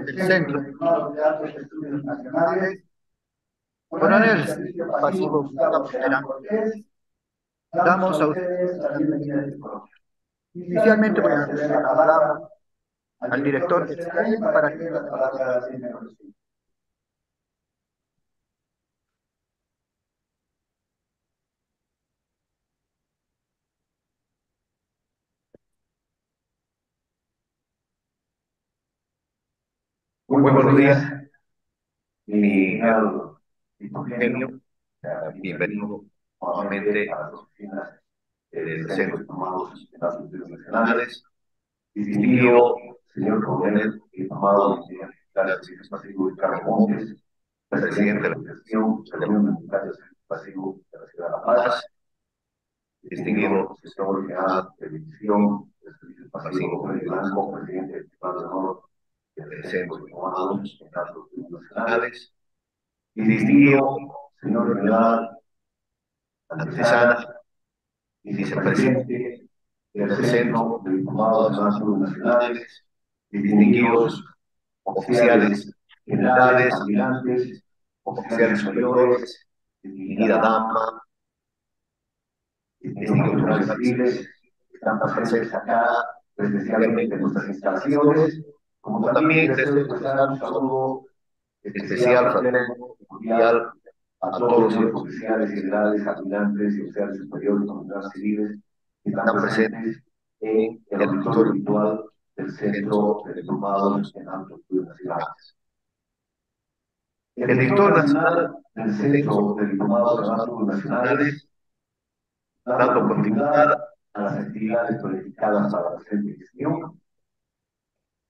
del Centro de Altos Estudios Nacionales, coronel pasivo Gustavo Terán, damos a ustedes la bienvenida a este coloquio. Inicialmente voy a ceder la palabra al director del CEDAE para que dé las palabras en el resumen. Muy buenos días, mi general Eugenio. Bienvenido nuevamente a las oficinas del Centro de Diplomados en las Estudios Nacionales. Distinguido señor coronel diplomado en Ingeniería Militar del Servicio Pasivo Carlos Montes, presidente de la Asociación de la Unión de Militares del Servicio Pasivo de la Ciudad de La Paz. Distinguido secretario general de División del Servicio Pasivo Jorge Blanco, presidente del Tribunal de Honor del Centro de Diplomados en las Estudios Nacionales. Distinguido señor general Antesana, vicepresidente del Centro de Diplomados de las Estudios Nacionales, distinguidos oficiales generales, almirantes, oficiales superiores, distinguida dama, distinguidos oficiales civiles que están presentes acá presencialmente en nuestras instalaciones, como también deseo expresar un saludo especial, fraterno y cordial a todos los señores oficiales generales, almirantes y oficiales superiores, comandantes civiles que están presentes en el auditorio virtual del Centro de Diplomados en Altos Estudios Nacionales. El director nacional del Centro de Diplomados en Altos Estudios Nacionales, dando continuidad a las actividades planificadas para la presente gestión,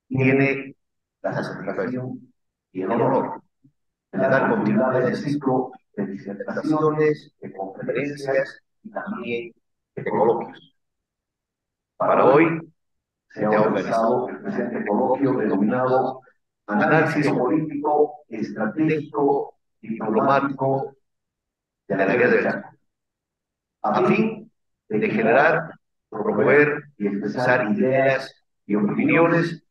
tiene la satisfacción y el honor de dar continuidad al ciclo de disertaciones, de conferencias y también de coloquios. Para hoy se ha organizado el presente coloquio denominado Análisis Político, Estratégico, Diplomático de la Guerra del Chaco, a fin de generar, promover y expresar ideas y opiniones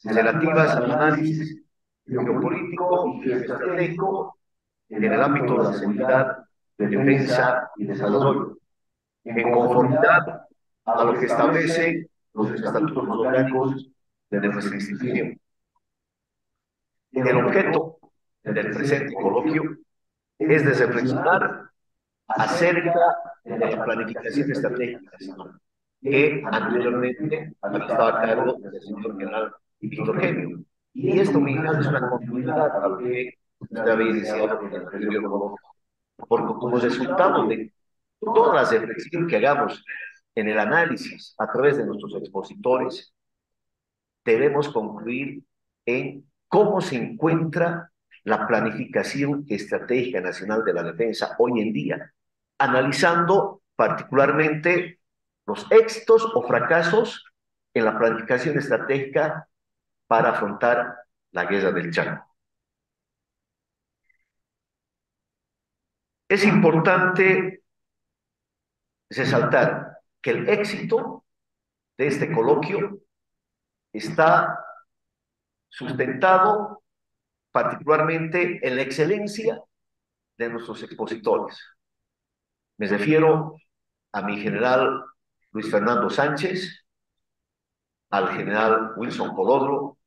relativas al análisis geopolítico y geoestratégico en el ámbito de la seguridad, defensa y desarrollo, en conformidad a lo que establecen los estatutos orgánicos de nuestra institución. El objeto del presente coloquio es de reflexionar acerca de la planificación estratégica nacional, que anteriormente había estado a cargo del señor general Víctor Genio. Y esto, mi general, es una continuidad a lo que usted había iniciado en el anterior coloquio, porque como resultado de todas las reflexiones que hagamos en el análisis a través de nuestros expositores, debemos concluir en cómo se encuentra la planificación estratégica nacional de la defensa hoy en día, analizando particularmente los éxitos o fracasos en la planificación estratégica para afrontar la guerra del Chaco. Es importante resaltar que el éxito de este coloquio está sustentado particularmente en la excelencia de nuestros expositores. Me refiero a mi general Luis Fernando Sánchez, al general Wilson Colodro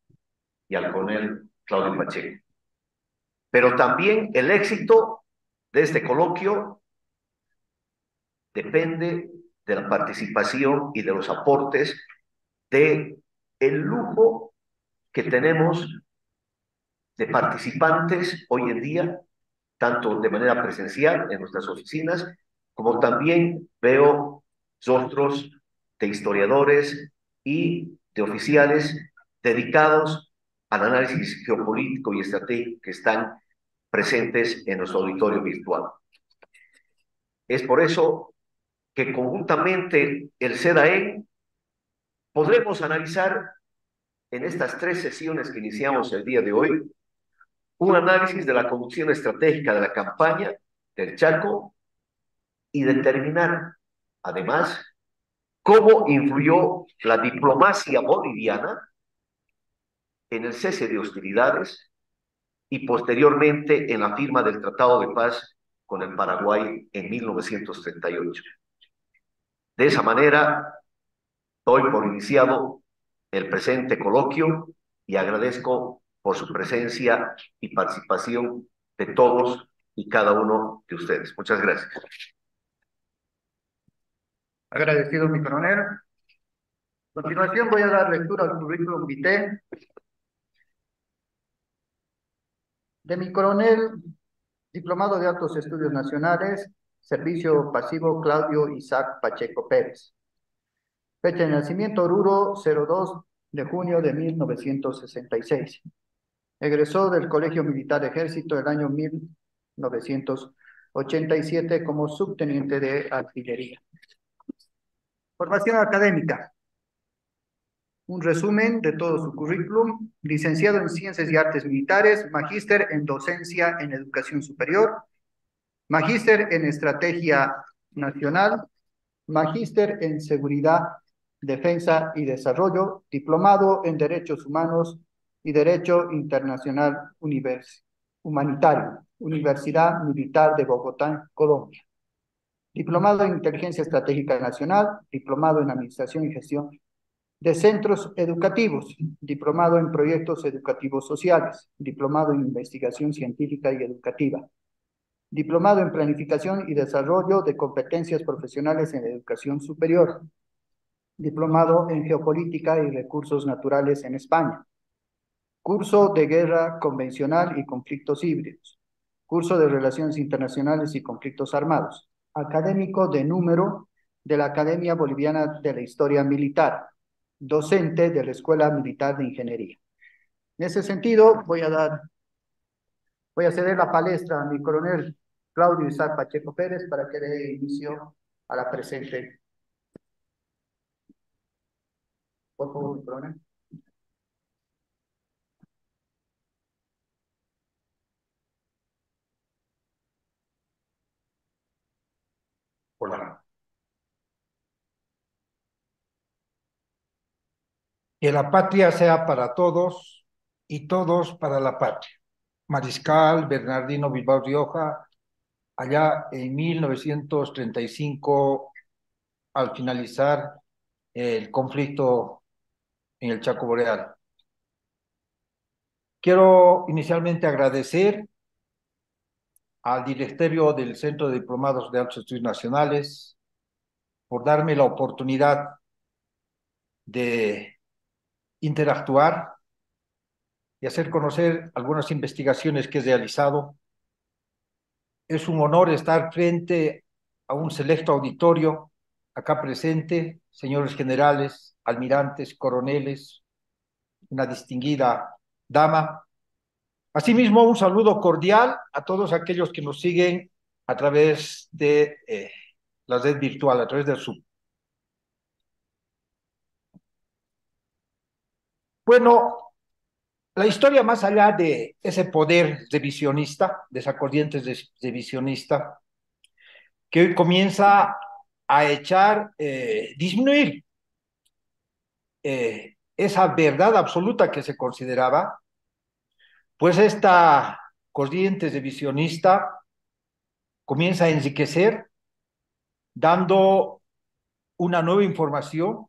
y al coronel Claudio Pacheco. Pero también el éxito de este coloquio depende de la participación y de los aportes de el lujo que tenemos de participantes hoy en día, tanto de manera presencial en nuestras oficinas, como también veo rostros de historiadores y de oficiales dedicados al análisis geopolítico y estratégico que están presentes en nuestro auditorio virtual. Es por eso que conjuntamente el CEDAE podremos analizar en estas tres sesiones que iniciamos el día de hoy un análisis de la conducción estratégica de la campaña del Chaco y determinar, además, cómo influyó la diplomacia boliviana en el cese de hostilidades y posteriormente en la firma del Tratado de Paz con el Paraguay en 1938. De esa manera, doy por iniciado el presente coloquio y agradezco por su presencia y participación de todos y cada uno de ustedes. Muchas gracias. Agradecido, mi coronel. A continuación voy a dar lectura al currículum vitae de mi coronel, diplomado de Altos Estudios Nacionales, servicio pasivo Claudio Isaac Pacheco Pérez. Fecha de nacimiento, Oruro, 02 de junio de 1966. Egresó del Colegio Militar Ejército el año 1987 como subteniente de artillería. Formación académica. Un resumen de todo su currículum: licenciado en Ciencias y Artes Militares, magíster en Docencia en Educación Superior, magíster en Estrategia Nacional, magíster en Seguridad, Defensa y Desarrollo, diplomado en Derechos Humanos y Derecho Internacional Humanitario, Universidad Militar de Bogotá, Colombia. Diplomado en Inteligencia Estratégica Nacional, diplomado en Administración y Gestión de Centros Educativos, diplomado en Proyectos Educativos Sociales, diplomado en Investigación Científica y Educativa, diplomado en Planificación y Desarrollo de Competencias Profesionales en Educación Superior, diplomado en Geopolítica y Recursos Naturales en España, curso de Guerra Convencional y Conflictos Híbridos, curso de Relaciones Internacionales y Conflictos Armados, académico de número de la Academia Boliviana de la Historia Militar, docente de la Escuela Militar de Ingeniería. En ese sentido, voy a ceder la palestra a mi coronel Claudio Isaac Pacheco Pérez para que dé inicio a la presente. Por favor, coronel. Hola. Que la patria sea para todos y todos para la patria. Mariscal Bernardino Bilbao Rioja, allá en 1935, al finalizar el conflicto en el Chaco Boreal. Quiero inicialmente agradecer al directorio del Centro de Diplomados de Altos Estudios Nacionales por darme la oportunidad de interactuar y hacer conocer algunas investigaciones que he realizado. Es un honor estar frente a un selecto auditorio acá presente, señores generales, almirantes, coroneles, una distinguida dama. Asimismo, un saludo cordial a todos aquellos que nos siguen a través de la red virtual, a través del Zoom. Bueno, la historia, más allá de ese poder revisionista, de esa corriente revisionista, que hoy comienza a disminuir esa verdad absoluta que se consideraba, pues esta corriente revisionista comienza a enriquecer, dando una nueva información,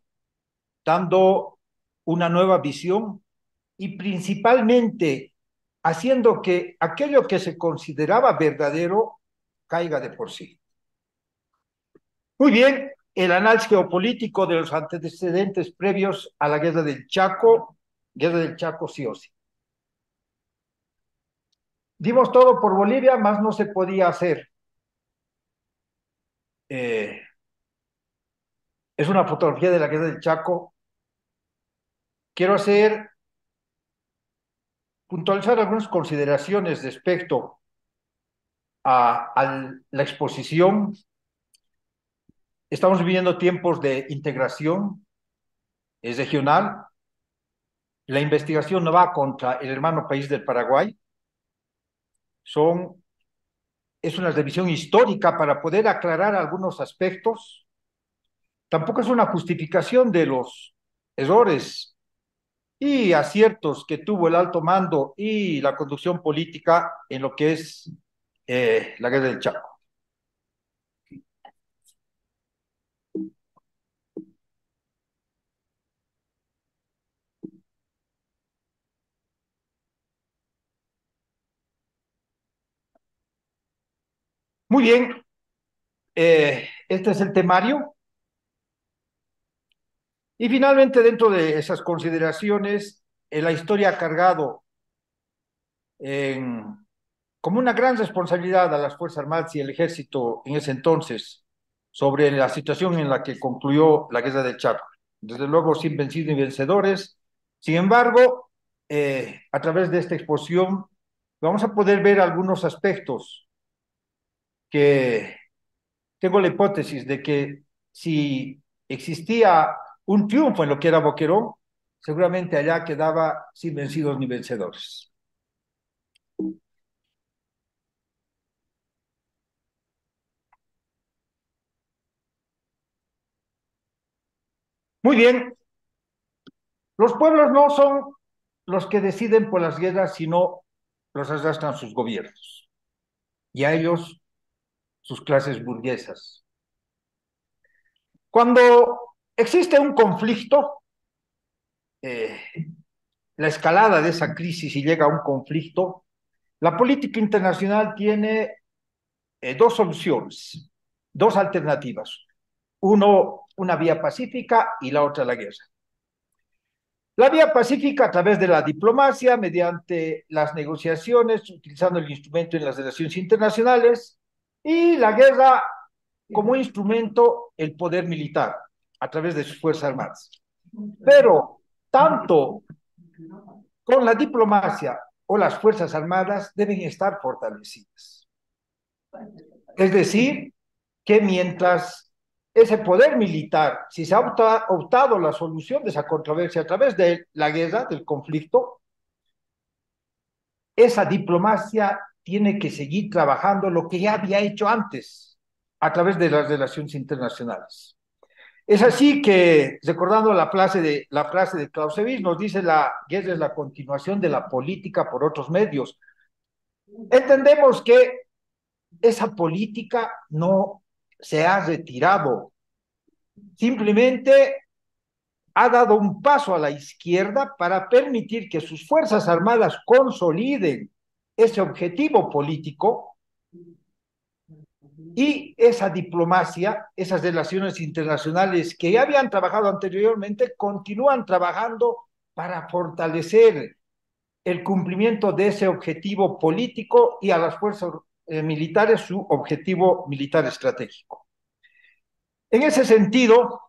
dando una nueva visión y principalmente haciendo que aquello que se consideraba verdadero caiga de por sí. Muy bien, el análisis geopolítico de los antecedentes previos a la guerra del Chaco sí o sí. Dimos todo por Bolivia, más no se podía hacer. Es una fotografía de la guerra del Chaco. Quiero puntualizar algunas consideraciones respecto a la exposición. Estamos viviendo tiempos de integración, es regional. La investigación no va contra el hermano país del Paraguay. Es una revisión histórica para poder aclarar algunos aspectos. Tampoco es una justificación de los errores y aciertos que tuvo el alto mando y la conducción política en lo que es la guerra del Chaco. Muy bien, este es el temario. Y finalmente, dentro de esas consideraciones, la historia ha cargado en, como una gran responsabilidad a las Fuerzas Armadas y el Ejército en ese entonces sobre la situación en la que concluyó la Guerra del Chaco. Desde luego, sin vencidos ni vencedores. Sin embargo, a través de esta exposición vamos a poder ver algunos aspectos que tengo la hipótesis de que si existía un triunfo en lo que era Boquerón, seguramente allá quedaba sin vencidos ni vencedores. Muy bien, los pueblos no son los que deciden por las guerras, sino los arrastran sus gobiernos y a ellos sus clases burguesas. Cuando existe un conflicto, eh, la escalada de esa crisis y llega a un conflicto, la política internacional tiene dos soluciones, dos alternativas. Uno, una vía pacífica y la otra la guerra. La vía pacífica a través de la diplomacia, mediante las negociaciones, utilizando el instrumento en las relaciones internacionales, y la guerra como instrumento, el poder militar, a través de sus Fuerzas Armadas. Pero tanto con la diplomacia o las Fuerzas Armadas deben estar fortalecidas. Es decir, que mientras ese poder militar, si se ha optado la solución de esa controversia a través de la guerra, del conflicto, esa diplomacia tiene que seguir trabajando lo que ya había hecho antes a través de las relaciones internacionales. Es así que, recordando la frase de Clausewitz, nos dice la guerra es la continuación de la política por otros medios. Entendemos que esa política no se ha retirado, simplemente ha dado un paso a la izquierda para permitir que sus Fuerzas Armadas consoliden ese objetivo político y esa diplomacia, esas relaciones internacionales que ya habían trabajado anteriormente, continúan trabajando para fortalecer el cumplimiento de ese objetivo político y a las fuerzas militares su objetivo militar estratégico. En ese sentido,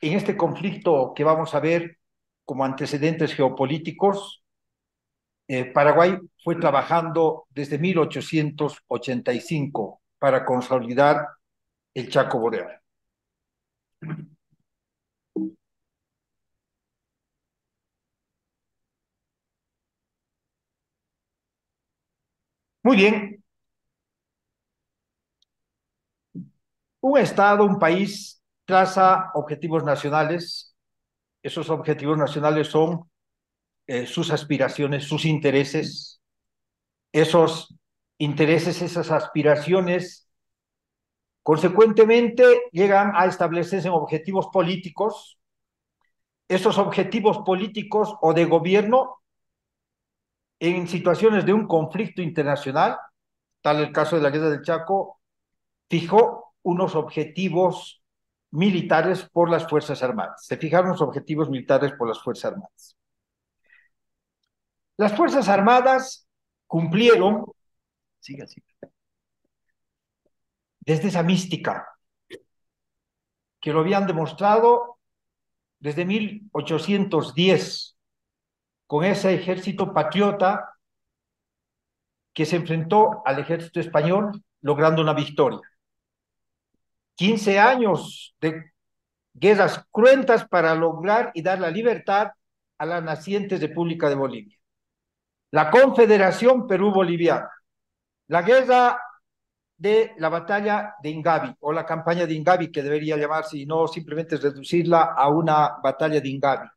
en este conflicto que vamos a ver como antecedentes geopolíticos, Paraguay fue trabajando desde 1885 para consolidar el Chaco Boreal. Muy bien, un Estado, un país traza objetivos nacionales. Esos objetivos nacionales son sus aspiraciones, sus intereses. Esos intereses, esas aspiraciones, consecuentemente llegan a establecerse en objetivos políticos. Esos objetivos políticos o de gobierno en situaciones de un conflicto internacional, tal el caso de la guerra del Chaco, fijó unos objetivos militares por las Fuerzas Armadas. Se fijaron los objetivos militares por las Fuerzas Armadas. Las Fuerzas Armadas cumplieron, sigue así, desde esa mística que lo habían demostrado desde 1810 con ese ejército patriota que se enfrentó al ejército español logrando una victoria. 15 años de guerras cruentas para lograr y dar la libertad a la naciente República de Bolivia. La Confederación Perú-Boliviana, la guerra de la batalla de Ingavi, o la campaña de Ingavi, que debería llamarse, y no simplemente reducirla a una batalla de Ingavi.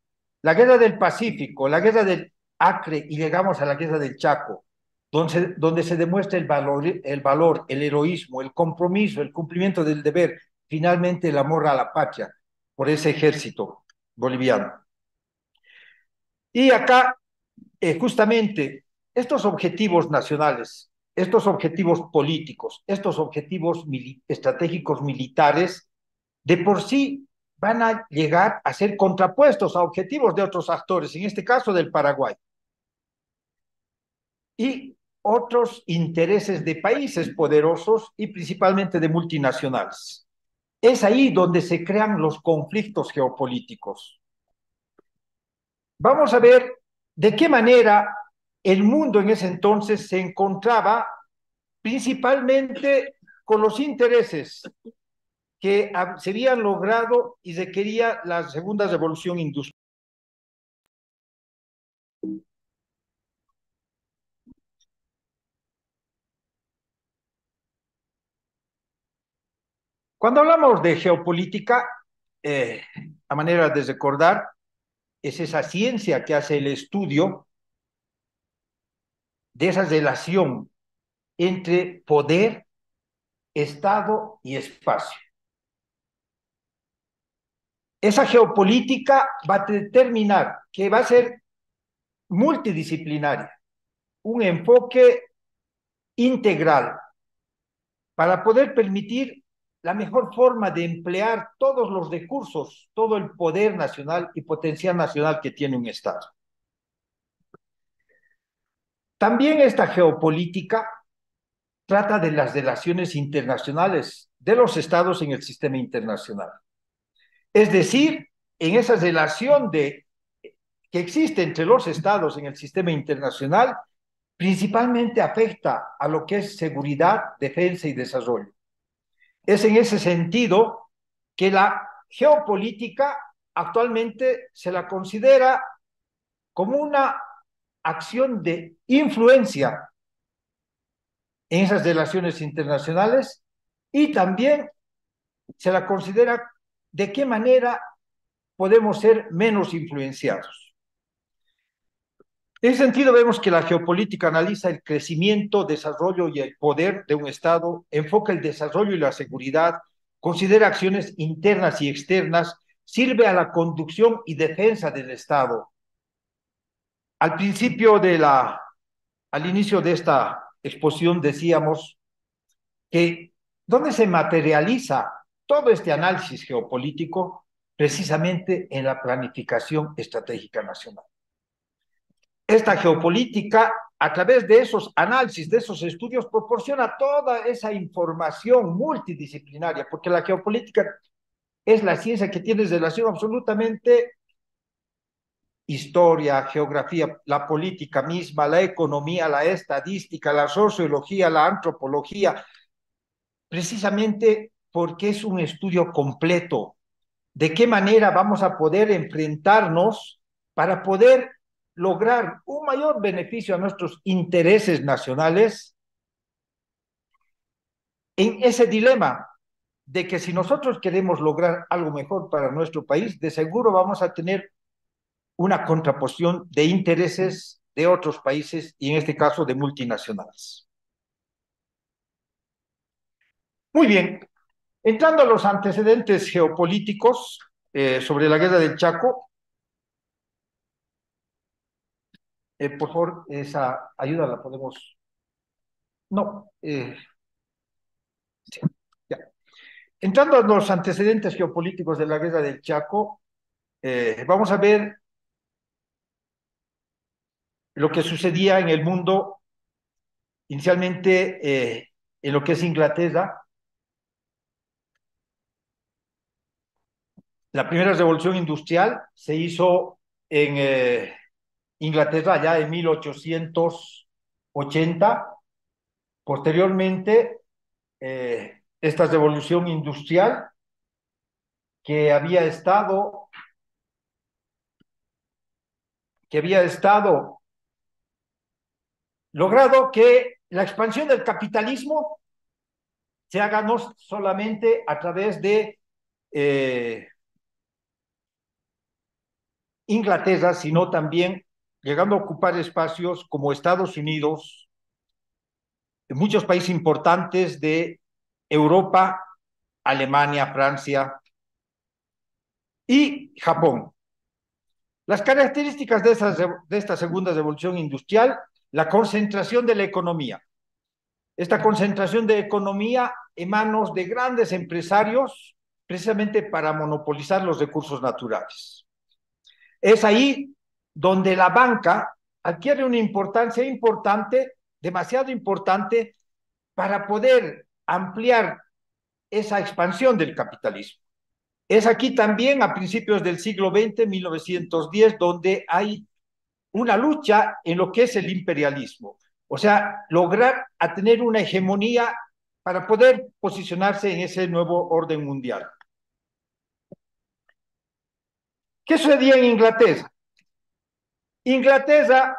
la guerra del Pacífico, la guerra del Acre y llegamos a la guerra del Chaco, donde se demuestra el heroísmo, el compromiso, el cumplimiento del deber, finalmente el amor a la patria por ese ejército boliviano. Y acá, justamente, estos objetivos nacionales, estos objetivos políticos, estos objetivos estratégicos militares, de por sí van a llegar a ser contrapuestos a objetivos de otros actores, en este caso del Paraguay, y otros intereses de países poderosos y principalmente de multinacionales. Es ahí donde se crean los conflictos geopolíticos. Vamos a ver de qué manera el mundo en ese entonces se encontraba principalmente con los intereses que se habían logrado y requería la segunda revolución industrial. Cuando hablamos de geopolítica, a manera de recordar, es esa ciencia que hace el estudio de esa relación entre poder, Estado y espacio. Esa geopolítica va a determinar que va a ser multidisciplinaria, un enfoque integral para poder permitir la mejor forma de emplear todos los recursos, todo el poder nacional y potencial nacional que tiene un Estado. También esta geopolítica trata de las relaciones internacionales de los estados en el sistema internacional. Es decir, en esa relación que existe entre los estados en el sistema internacional, principalmente afecta a lo que es seguridad, defensa y desarrollo. Es en ese sentido que la geopolítica actualmente se la considera como una acción de influencia en esas relaciones internacionales y también se la considera de qué manera podemos ser menos influenciados. En ese sentido, vemos que la geopolítica analiza el crecimiento, desarrollo y el poder de un Estado, enfoca el desarrollo y la seguridad, considera acciones internas y externas, sirve a la conducción y defensa del Estado. Al inicio de esta exposición decíamos que ¿dónde se materializa todo este análisis geopolítico? Precisamente en la planificación estratégica nacional. Esta geopolítica, a través de esos análisis, de esos estudios, proporciona toda esa información multidisciplinaria, porque la geopolítica es la ciencia que tiene relación absolutamente historia, geografía, la política misma, la economía, la estadística, la sociología, la antropología, precisamente porque es un estudio completo. ¿De qué manera vamos a poder enfrentarnos para poder lograr un mayor beneficio a nuestros intereses nacionales en ese dilema de que si nosotros queremos lograr algo mejor para nuestro país, de seguro vamos a tener una contraposición de intereses de otros países y en este caso de multinacionales? Muy bien, entrando a los antecedentes geopolíticos sobre la guerra del Chaco, por favor, esa ayuda la podemos... No, sí, ya. Entrando a los antecedentes geopolíticos de la guerra del Chaco, vamos a ver lo que sucedía en el mundo, inicialmente en lo que es Inglaterra. La primera revolución industrial se hizo en Inglaterra ya en 1880. Posteriormente, esta revolución industrial que había estado logrado que la expansión del capitalismo se haga no solamente a través de Inglaterra, sino también llegando a ocupar espacios como Estados Unidos, muchos países importantes de Europa, Alemania, Francia y Japón. Las características de esta segunda revolución industrial, la concentración de la economía. Esta concentración de economía en manos de grandes empresarios, precisamente para monopolizar los recursos naturales. Es ahí donde la banca adquiere una importancia importante, demasiado importante, para poder ampliar esa expansión del capitalismo. Es aquí también a principios del siglo XX, 1910, donde hay una lucha en lo que es el imperialismo. O sea, lograr a tener una hegemonía para poder posicionarse en ese nuevo orden mundial. ¿Qué sucedía en Inglaterra? Inglaterra,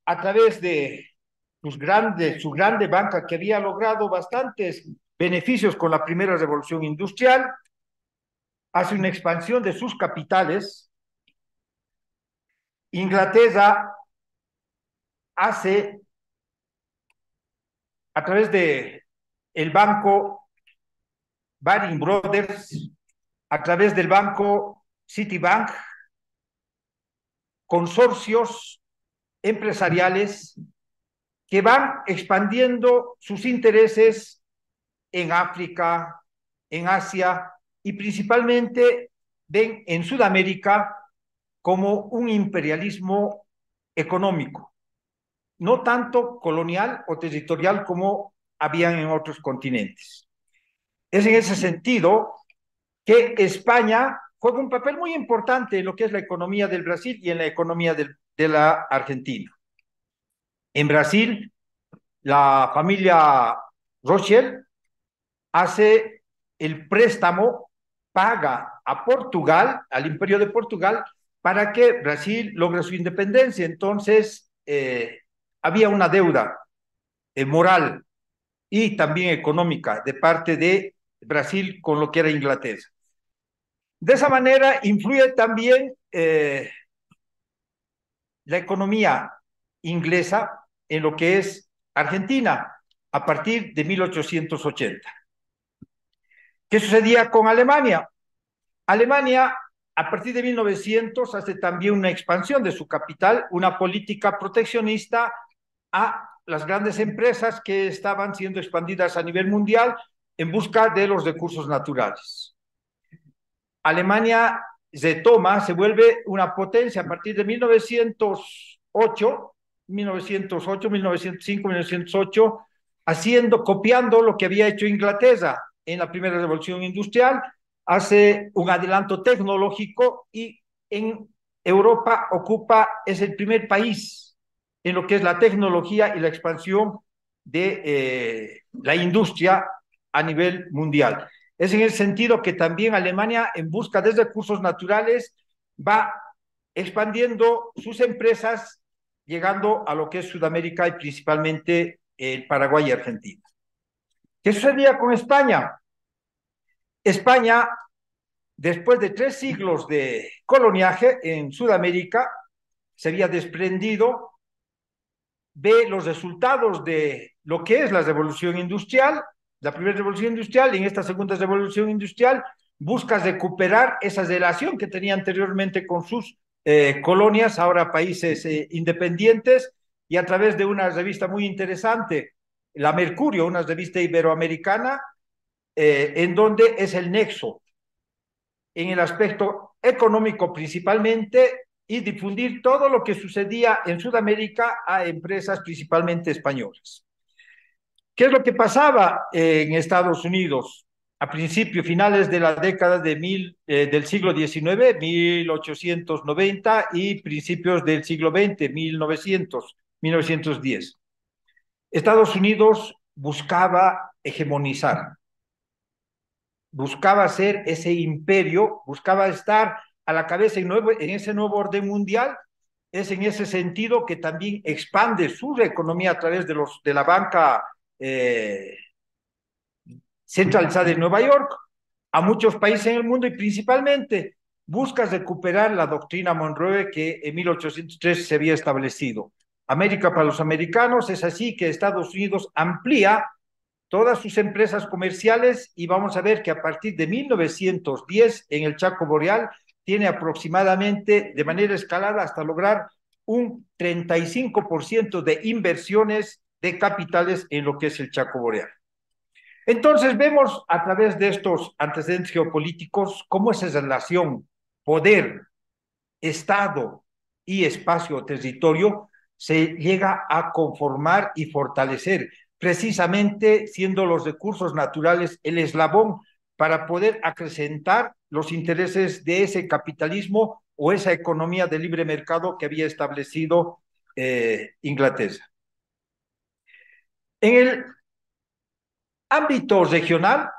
a través de su grande banca que había logrado bastantes beneficios con la primera revolución industrial, hace una expansión de sus capitales. Inglaterra hace, a través de el banco Baring Brothers, a través del banco Citibank, consorcios empresariales que van expandiendo sus intereses en África, en Asia y principalmente ven en Sudamérica como un imperialismo económico, no tanto colonial o territorial como habían en otros continentes. Es en ese sentido que España juega un papel muy importante en lo que es la economía del Brasil y en la economía de la Argentina. En Brasil, la familia Rothschild hace el préstamo, paga a Portugal, al Imperio de Portugal, para que Brasil logre su independencia. Entonces, había una deuda moral y también económica de parte de Brasil con lo que era Inglaterra. De esa manera influye también la economía inglesa en lo que es Argentina a partir de 1880. ¿Qué sucedía con Alemania? Alemania, a partir de 1900, hace también una expansión de su capital, una política proteccionista a las grandes empresas que estaban siendo expandidas a nivel mundial en busca de los recursos naturales. Alemania se vuelve una potencia a partir de 1908, 1905, 1908, copiando lo que había hecho Inglaterra en la primera revolución industrial, hace un adelanto tecnológico y en Europa es el primer país en lo que es la tecnología y la expansión de la industria a nivel mundial. Es en el sentido que también Alemania, en busca de recursos naturales, va expandiendo sus empresas, llegando a lo que es Sudamérica y principalmente el Paraguay y Argentina. ¿Qué sucedía con España? España, después de 3 siglos de coloniaje en Sudamérica, se había desprendido, ve los resultados de lo que es la revolución industrial, la primera revolución industrial, y en esta segunda revolución industrial busca recuperar esa relación que tenía anteriormente con sus colonias, ahora países independientes, y a través de una revista muy interesante, la Mercurio, una revista iberoamericana, en donde es el nexo en el aspecto económico principalmente y difundir todo lo que sucedía en Sudamérica a empresas principalmente españolas. ¿Qué es lo que pasaba en Estados Unidos a principios, finales de la década del siglo XIX, 1890, y principios del siglo XX, 1910? Estados Unidos buscaba hegemonizar, buscaba ser ese imperio, buscaba estar a la cabeza en ese nuevo orden mundial. Es en ese sentido que también expande su economía a través de la banca centralizada en Nueva York a muchos países en el mundo y principalmente busca recuperar la doctrina Monroe que en 1803 se había establecido. América para los americanos, es así que Estados Unidos amplía todas sus empresas comerciales y vamos a ver que a partir de 1910 en el Chaco Boreal tiene aproximadamente de manera escalada hasta lograr un 35% de inversiones de capitales en lo que es el Chaco Boreal. Entonces vemos a través de estos antecedentes geopolíticos cómo esa relación poder, Estado y espacio o territorio se llega a conformar y fortalecer, precisamente siendo los recursos naturales el eslabón para poder acrecentar los intereses de ese capitalismo o esa economía de libre mercado que había establecido Inglaterra. En el ámbito regional,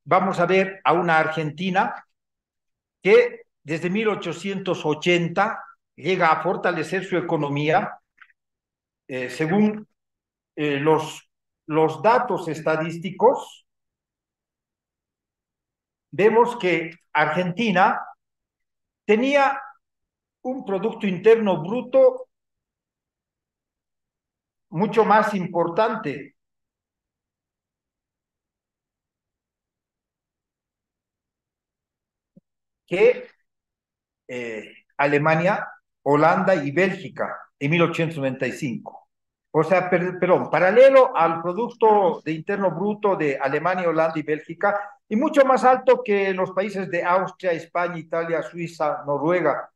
vamos a ver a una Argentina que desde 1880 llega a fortalecer su economía. Según los datos estadísticos, vemos que Argentina tenía un Producto Interno Bruto mucho más importante que Alemania, Holanda y Bélgica en 1895. O sea, perdón, paralelo al Producto de Interno Bruto de Alemania, Holanda y Bélgica, y mucho más alto que los países de Austria, España, Italia, Suiza, Noruega.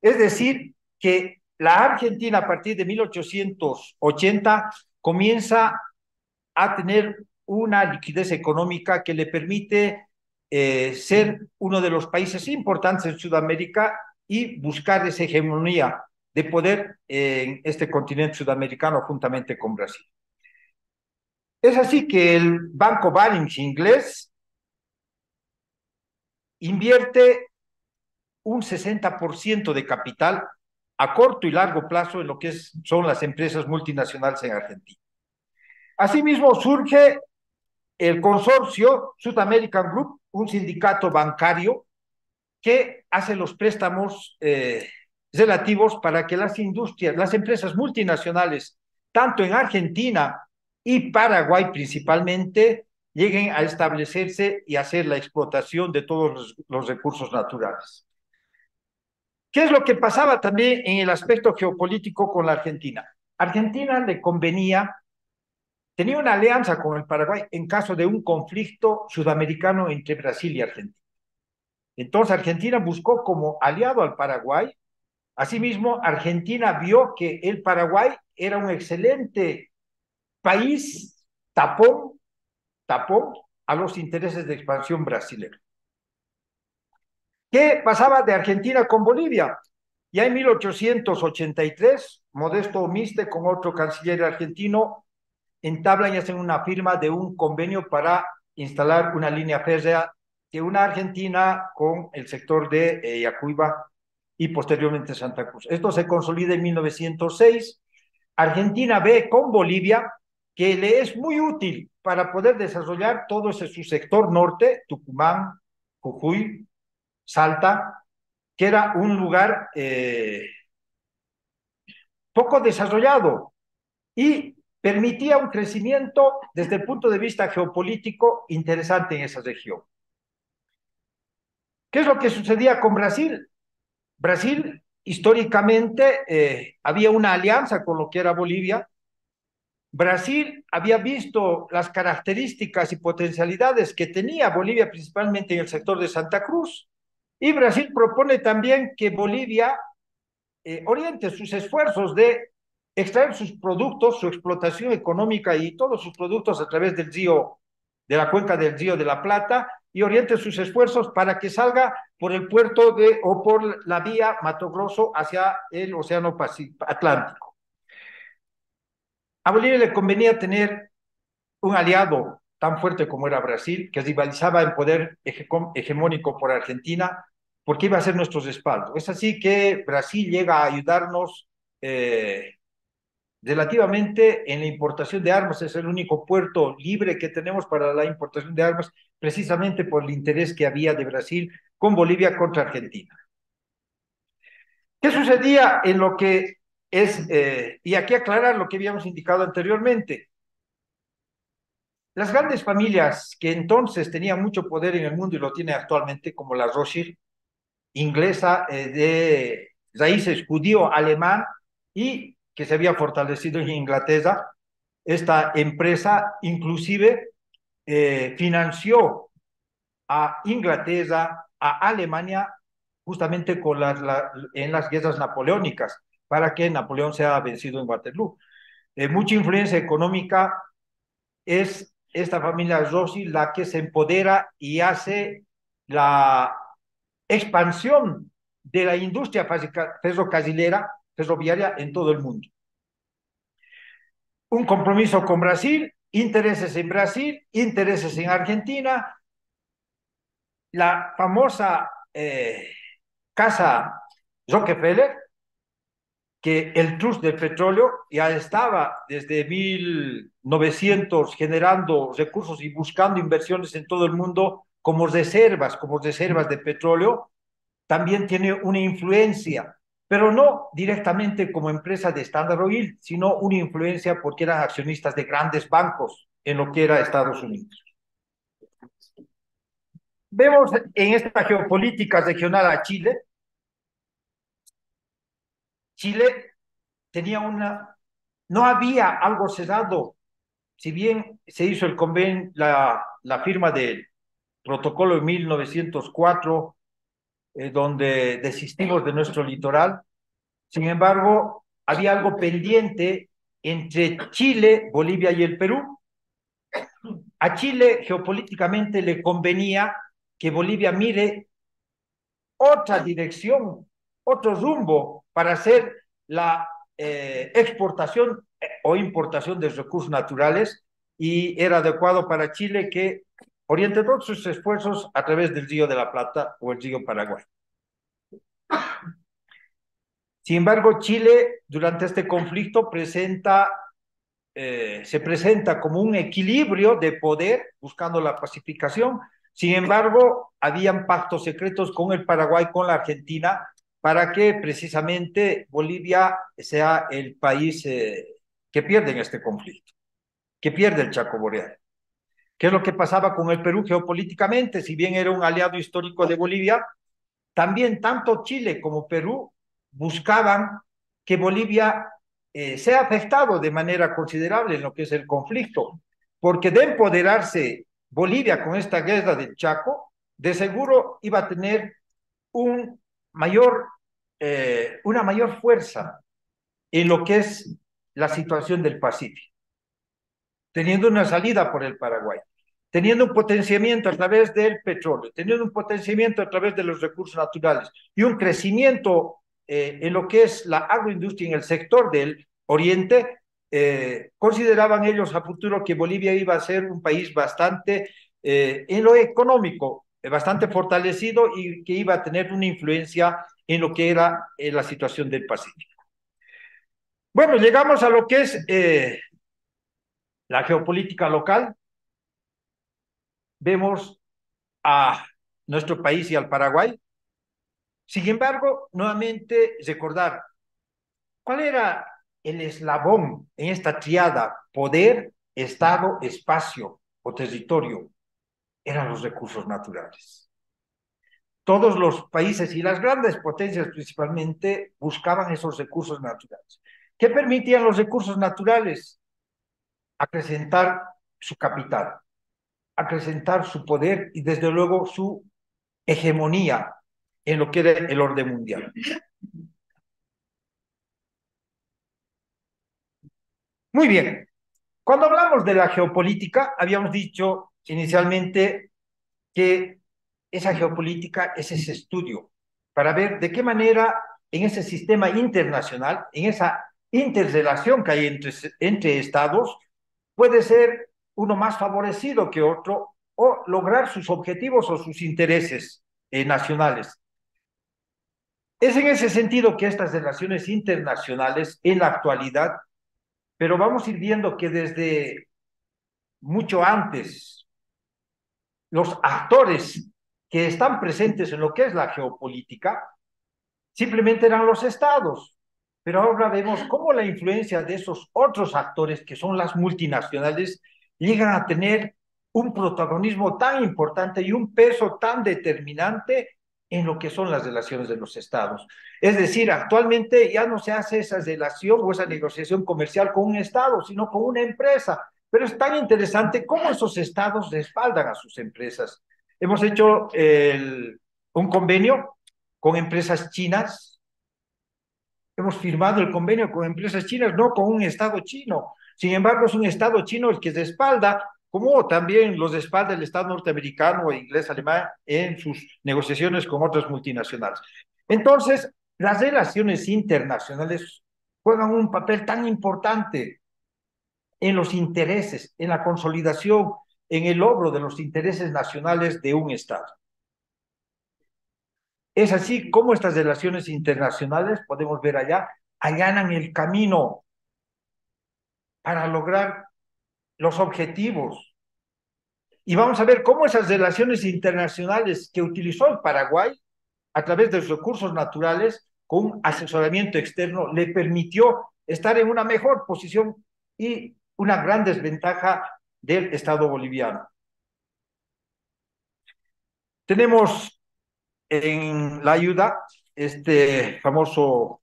Es decir, que la Argentina a partir de 1880 comienza a tener una liquidez económica que le permite ser uno de los países importantes en Sudamérica y buscar esa hegemonía de poder en este continente sudamericano juntamente con Brasil. Es así que el Banco Barings inglés invierte un 60% de capital a corto y largo plazo en lo que son las empresas multinacionales en Argentina. Asimismo, surge el consorcio South American Group, un sindicato bancario que hace los préstamos relativos para que las industrias, las empresas multinacionales, tanto en Argentina y Paraguay principalmente, lleguen a establecerse y hacer la explotación de todos los recursos naturales. ¿Qué es lo que pasaba también en el aspecto geopolítico con la Argentina? Argentina le convenía, tenía una alianza con el Paraguay en caso de un conflicto sudamericano entre Brasil y Argentina. Entonces Argentina buscó como aliado al Paraguay. Asimismo, Argentina vio que el Paraguay era un excelente país tapón a los intereses de expansión brasileña. ¿Qué pasaba de Argentina con Bolivia? Ya en 1883, Modesto Omiste con otro canciller argentino entablan y hacen una firma de un convenio para instalar una línea férrea que una Argentina con el sector de Yacuiba y posteriormente Santa Cruz. Esto se consolida en 1906. Argentina ve con Bolivia que le es muy útil para poder desarrollar todo ese su sector norte, Tucumán, Jujuy, Salta, que era un lugar poco desarrollado y permitía un crecimiento desde el punto de vista geopolítico interesante en esa región. ¿Qué es lo que sucedía con Brasil? Brasil históricamente había una alianza con lo que era Bolivia. Brasil había visto las características y potencialidades que tenía Bolivia, principalmente en el sector de Santa Cruz, y Brasil propone también que Bolivia oriente sus esfuerzos de extraer sus productos, su explotación económica y todos sus productos a través del río, de la cuenca del río de la Plata, y oriente sus esfuerzos para que salga por el puerto o por la vía Mato Grosso hacia el Océano Atlántico. A Bolivia le convenía tener un aliado tan fuerte como era Brasil, que rivalizaba en poder hegemónico por Argentina, porque iba a ser nuestro respaldo. Es así que Brasil llega a ayudarnos relativamente en la importación de armas. Es el único puerto libre que tenemos para la importación de armas, precisamente por el interés que había de Brasil con Bolivia contra Argentina. ¿Qué sucedía en lo que es, y aquí aclarar lo que habíamos indicado anteriormente? Las grandes familias que entonces tenían mucho poder en el mundo y lo tienen actualmente, como la Rothschild, inglesa de raíces judío-alemán y que se había fortalecido en Inglaterra, esta empresa inclusive financió a Inglaterra, a Alemania, justamente con en las guerras napoleónicas, para que Napoleón sea vencido en Waterloo. Mucha influencia económica es esta familia Rossi la que se empodera y hace la expansión de la industria ferroviaria en todo el mundo. Un compromiso con Brasil, intereses en Brasil, intereses en Argentina, la famosa casa Rockefeller, que el trust del petróleo ya estaba desde 1900 generando recursos y buscando inversiones en todo el mundo como reservas de petróleo, también tiene una influencia, pero no directamente como empresa de Standard Oil, sino una influencia porque eran accionistas de grandes bancos en lo que era Estados Unidos. Vemos en esta geopolítica regional a Chile. Chile tenía no había algo cerrado, si bien se hizo el convenio, la firma del protocolo de 1904, donde desistimos de nuestro litoral. Sin embargo, había algo pendiente entre Chile, Bolivia y el Perú. A Chile geopolíticamente le convenía que Bolivia mire otra dirección, otro rumbo para hacer la exportación o importación de recursos naturales, y era adecuado para Chile que oriente todos sus esfuerzos a través del Río de la Plata o el Río Paraguay. Sin embargo, Chile durante este conflicto se presenta como un equilibrio de poder buscando la pacificación. Sin embargo, habían pactos secretos con el Paraguay, con la Argentina, para que precisamente Bolivia sea el país que pierde en este conflicto, que pierde el Chaco Boreal. ¿Qué es lo que pasaba con el Perú geopolíticamente? Si bien era un aliado histórico de Bolivia, también tanto Chile como Perú buscaban que Bolivia sea afectado de manera considerable en lo que es el conflicto, porque de empoderarse Bolivia con esta guerra del Chaco, de seguro iba a tener un mayor, una mayor fuerza en lo que es la situación del Pacífico, teniendo una salida por el Paraguay, teniendo un potenciamiento a través del petróleo, teniendo un potenciamiento a través de los recursos naturales y un crecimiento en lo que es la agroindustria en el sector del oriente, consideraban ellos a futuro que Bolivia iba a ser un país bastante, en lo económico, bastante fortalecido y que iba a tener una influencia en lo que era la situación del Pacífico. Bueno, llegamos a lo que es la geopolítica local. Vemos a nuestro país y al Paraguay. Sin embargo, nuevamente recordar cuál era el eslabón en esta triada: poder, Estado, espacio o territorio. Eran los recursos naturales. Todos los países y las grandes potencias principalmente buscaban esos recursos naturales. ¿Qué permitían los recursos naturales? Acrecentar su capital, acrecentar su poder y desde luego su hegemonía en lo que era el orden mundial. Muy bien, cuando hablamos de la geopolítica, habíamos dicho inicialmente que esa geopolítica es ese estudio para ver de qué manera en ese sistema internacional, en esa interrelación que hay entre estados, puede ser uno más favorecido que otro o lograr sus objetivos o sus intereses nacionales. Es en ese sentido que estas relaciones internacionales en la actualidad, pero vamos a ir viendo que desde mucho antes, los actores que están presentes en lo que es la geopolítica, simplemente eran los estados. Pero ahora vemos cómo la influencia de esos otros actores, que son las multinacionales, llegan a tener un protagonismo tan importante y un peso tan determinante en lo que son las relaciones de los estados. Es decir, actualmente ya no se hace esa relación o esa negociación comercial con un estado, sino con una empresa. Pero es tan interesante cómo esos estados respaldan a sus empresas. Hemos hecho un convenio con empresas chinas. Hemos firmado el convenio con empresas chinas, no con un Estado chino. Sin embargo, es un Estado chino el que respalda, como también los respalda el Estado norteamericano, inglés, alemán, en sus negociaciones con otras multinacionales. Entonces, las relaciones internacionales juegan un papel tan importante en los intereses, en la consolidación, en el logro de los intereses nacionales de un Estado. Es así como estas relaciones internacionales, podemos ver allá, allanan el camino para lograr los objetivos. Y vamos a ver cómo esas relaciones internacionales que utilizó el Paraguay a través de sus recursos naturales, con un asesoramiento externo, le permitió estar en una mejor posición y una gran desventaja del Estado boliviano. Tenemos en la ayuda este famoso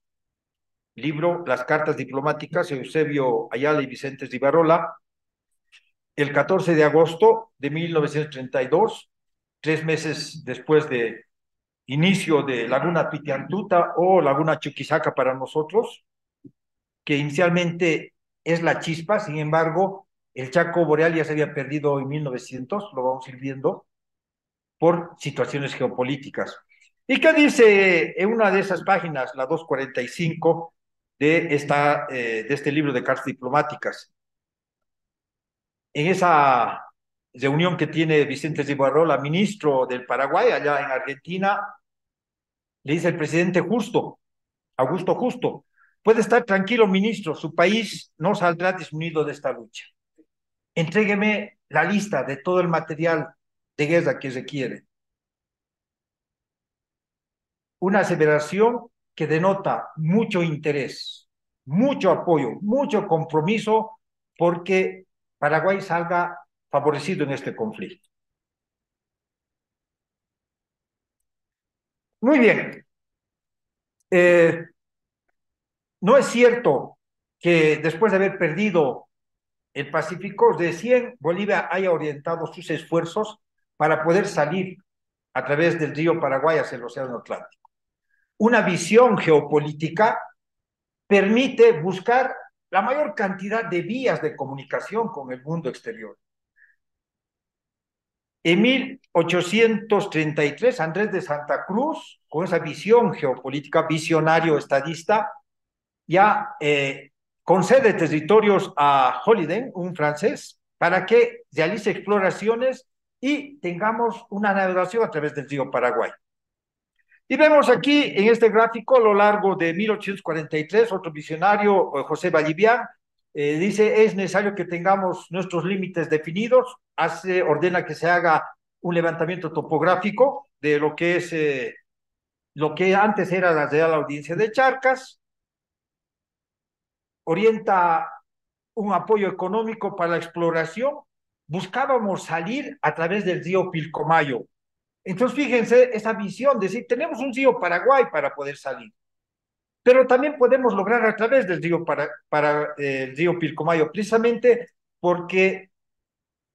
libro, Las Cartas Diplomáticas, Eusebio Ayala y Vicente Rivarola, el 14 de agosto de 1932, 3 meses después de inicio de Laguna Pitiantuta o Laguna Chuquisaca para nosotros, que inicialmente es la chispa. Sin embargo, el Chaco Boreal ya se había perdido en 1900, lo vamos a ir viendo, por situaciones geopolíticas. ¿Y qué dice en una de esas páginas, la 245, de este libro de cartas diplomáticas? En esa reunión que tiene Vicente Rivarola, ministro del Paraguay, allá en Argentina, le dice el presidente Justo, Augusto Justo: puede estar tranquilo, ministro, su país no saldrá disminuido de esta lucha. Entrégueme la lista de todo el material de guerra que requiere. Una aseveración que denota mucho interés, mucho apoyo, mucho compromiso, porque Paraguay salga favorecido en este conflicto. Muy bien. No es cierto que después de haber perdido el Pacífico, recién Bolivia haya orientado sus esfuerzos para poder salir a través del río Paraguay hacia el Océano Atlántico. Una visión geopolítica permite buscar la mayor cantidad de vías de comunicación con el mundo exterior. En 1833, Andrés de Santa Cruz, con esa visión geopolítica, visionario estadista, ya concede territorios a Holiday, un francés, para que realice exploraciones y tengamos una navegación a través del río Paraguay. Y vemos aquí en este gráfico, a lo largo de 1843, otro visionario, José Vallivian, dice: es necesario que tengamos nuestros límites definidos. Ordena que se haga un levantamiento topográfico de lo que es lo que antes era la Real Audiencia de Charcas. Orienta un apoyo económico para la exploración. Buscábamos salir a través del río Pilcomayo. Entonces, fíjense esa visión de decir: tenemos un río Paraguay para poder salir, pero también podemos lograr a través del río el río Pilcomayo, precisamente porque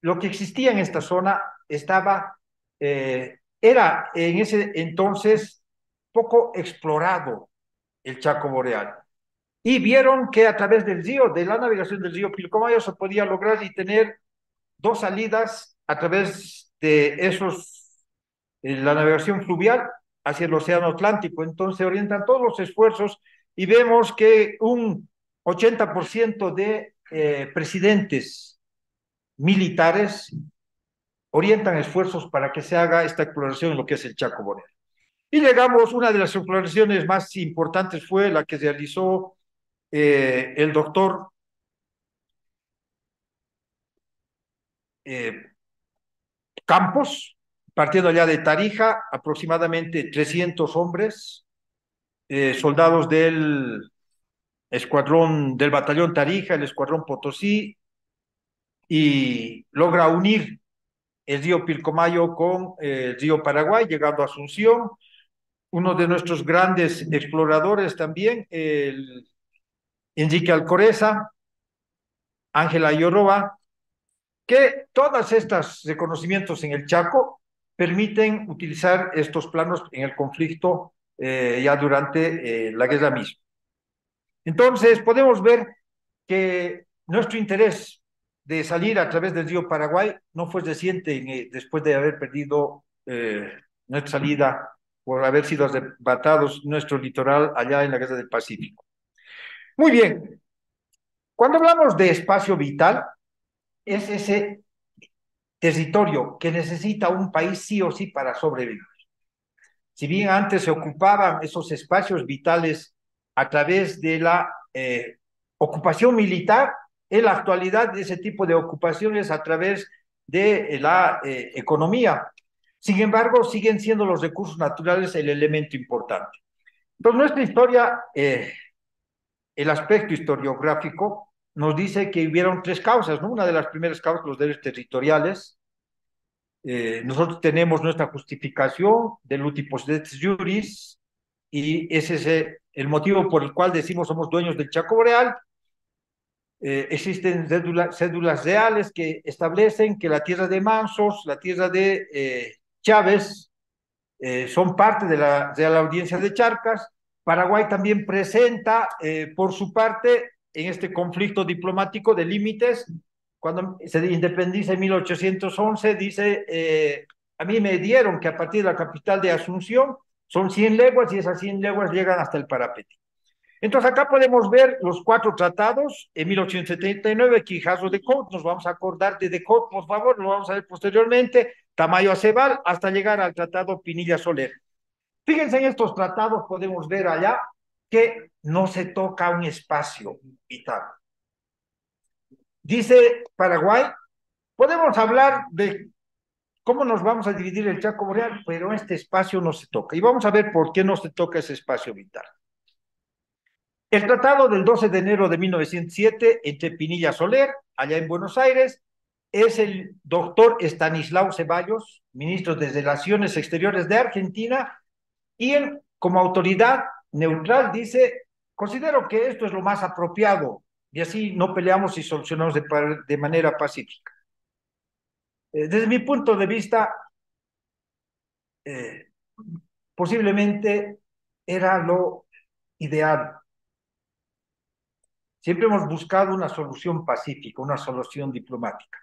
lo que existía en esta zona era en ese entonces poco explorado, el Chaco Boreal. Y vieron que a través del río, de la navegación del río Pilcomayo, se podía lograr y tener dos salidas a través de la navegación fluvial hacia el Océano Atlántico. Entonces orientan todos los esfuerzos y vemos que un 80% de presidentes militares orientan esfuerzos para que se haga esta exploración en lo que es el Chaco Boreal. Y llegamos, una de las exploraciones más importantes fue la que realizó el doctor Campos, partiendo allá de Tarija, aproximadamente 300 hombres, soldados del escuadrón, del batallón Tarija, el escuadrón Potosí, y logra unir el río Pilcomayo con el río Paraguay, llegando a Asunción. Uno de nuestros grandes exploradores también, el Enrique Alcoreza, Ángela Lloroba, que todas estas reconocimientos en el Chaco permiten utilizar estos planos en el conflicto ya durante la guerra misma. Entonces, podemos ver que nuestro interés de salir a través del río Paraguay no fue reciente después de haber perdido nuestra salida por haber sido arrebatados nuestro litoral allá en la guerra del Pacífico. Muy bien, cuando hablamos de espacio vital, es ese territorio que necesita un país sí o sí para sobrevivir. Si bien antes se ocupaban esos espacios vitales a través de la ocupación militar, en la actualidad ese tipo de ocupación es a través de la economía. Sin embargo, siguen siendo los recursos naturales el elemento importante. Entonces, nuestra historia, el aspecto historiográfico, nos dice que hubieron tres causas, ¿no? Una de las primeras causas, los derechos territoriales. Nosotros tenemos nuestra justificación del uti possidetis juris, y ese es el motivo por el cual decimos somos dueños del Chaco Boreal. Existen cédulas reales que establecen que la tierra de Mansos, la tierra de Chávez, son parte de la Real Audiencia de Charcas. Paraguay también presenta, por su parte, en este conflicto diplomático de límites, cuando se independiza en 1811, dice, a mí me dieron que a partir de la capital de Asunción son 100 leguas y esas 100 leguas llegan hasta el Parapeti. Entonces acá podemos ver los cuatro tratados. En 1879, Quijazo de Cot, nos vamos a acordar de Cot, por favor, lo vamos a ver posteriormente, Tamayo Acebal, hasta llegar al tratado Pinilla Soler. Fíjense, en estos tratados podemos ver allá que no se toca un espacio vital. Dice Paraguay, podemos hablar de cómo nos vamos a dividir el Chaco Boreal, pero este espacio no se toca. Y vamos a ver por qué no se toca ese espacio vital. El tratado del 12 de enero de 1907 entre Pinilla Soler, allá en Buenos Aires, es el doctor Estanislao Ceballos, ministro de Relaciones Exteriores de Argentina, y él, como autoridad neutral, dice, considero que esto es lo más apropiado, y así no peleamos y solucionamos de manera pacífica. Desde mi punto de vista, posiblemente era lo ideal. Siempre hemos buscado una solución pacífica, una solución diplomática,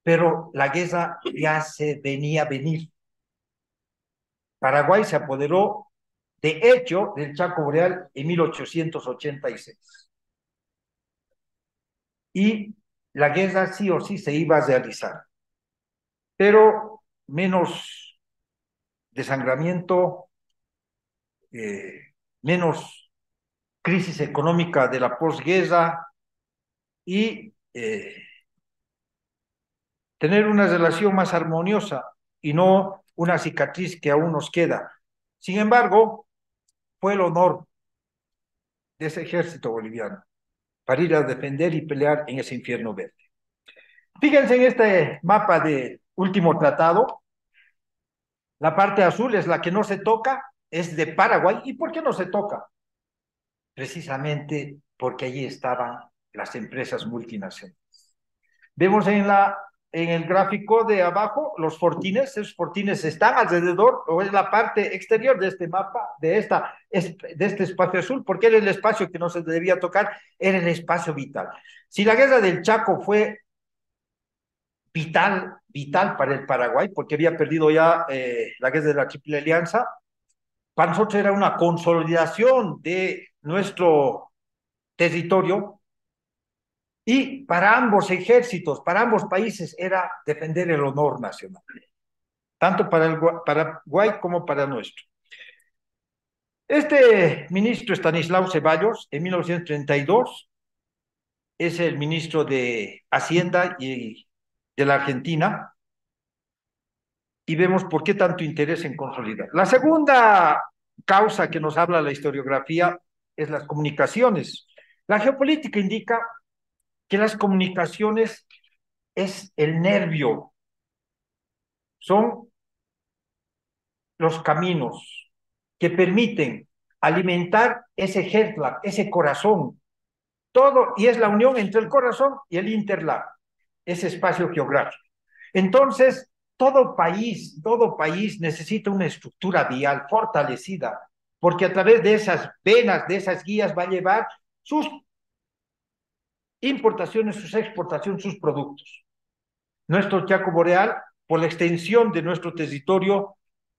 pero la guerra ya se venía a venir. Paraguay se apoderó, de hecho, del Chaco Boreal en 1886. Y la guerra sí o sí se iba a realizar, pero menos desangramiento, menos crisis económica de la posguerra y tener una relación más armoniosa y no una cicatriz que aún nos queda. Sin embargo, fue el honor de ese ejército boliviano para ir a defender y pelear en ese infierno verde. Fíjense en este mapa de último tratado, la parte azul es la que no se toca, es de Paraguay. ¿Y por qué no se toca? Precisamente porque allí estaban las empresas multinacionales. Vemos en el gráfico de abajo los fortines. Esos fortines están alrededor, o es la parte exterior de este mapa, de este espacio azul, porque era el espacio que no se debía tocar, era el espacio vital. Si la guerra del Chaco fue vital para el Paraguay, porque había perdido ya la guerra de la Triple Alianza, para nosotros era una consolidación de nuestro territorio, y para ambos ejércitos, para ambos países, era defender el honor nacional, tanto para el Paraguay como para nuestro. Este ministro Estanislao Ceballos, en 1932, es el ministro de Hacienda y de la Argentina, y vemos por qué tanto interés en consolidar. La segunda causa que nos habla la historiografía es las comunicaciones. La geopolítica indica que las comunicaciones es el nervio, son los caminos que permiten alimentar ese headland, ese corazón, todo, y es la unión entre el corazón y el interlab, ese espacio geográfico. Entonces, todo país necesita una estructura vial fortalecida, porque a través de esas venas, de esas guías, va a llevar sus importaciones, sus exportaciones, sus productos. Nuestro Chaco Boreal, por la extensión de nuestro territorio,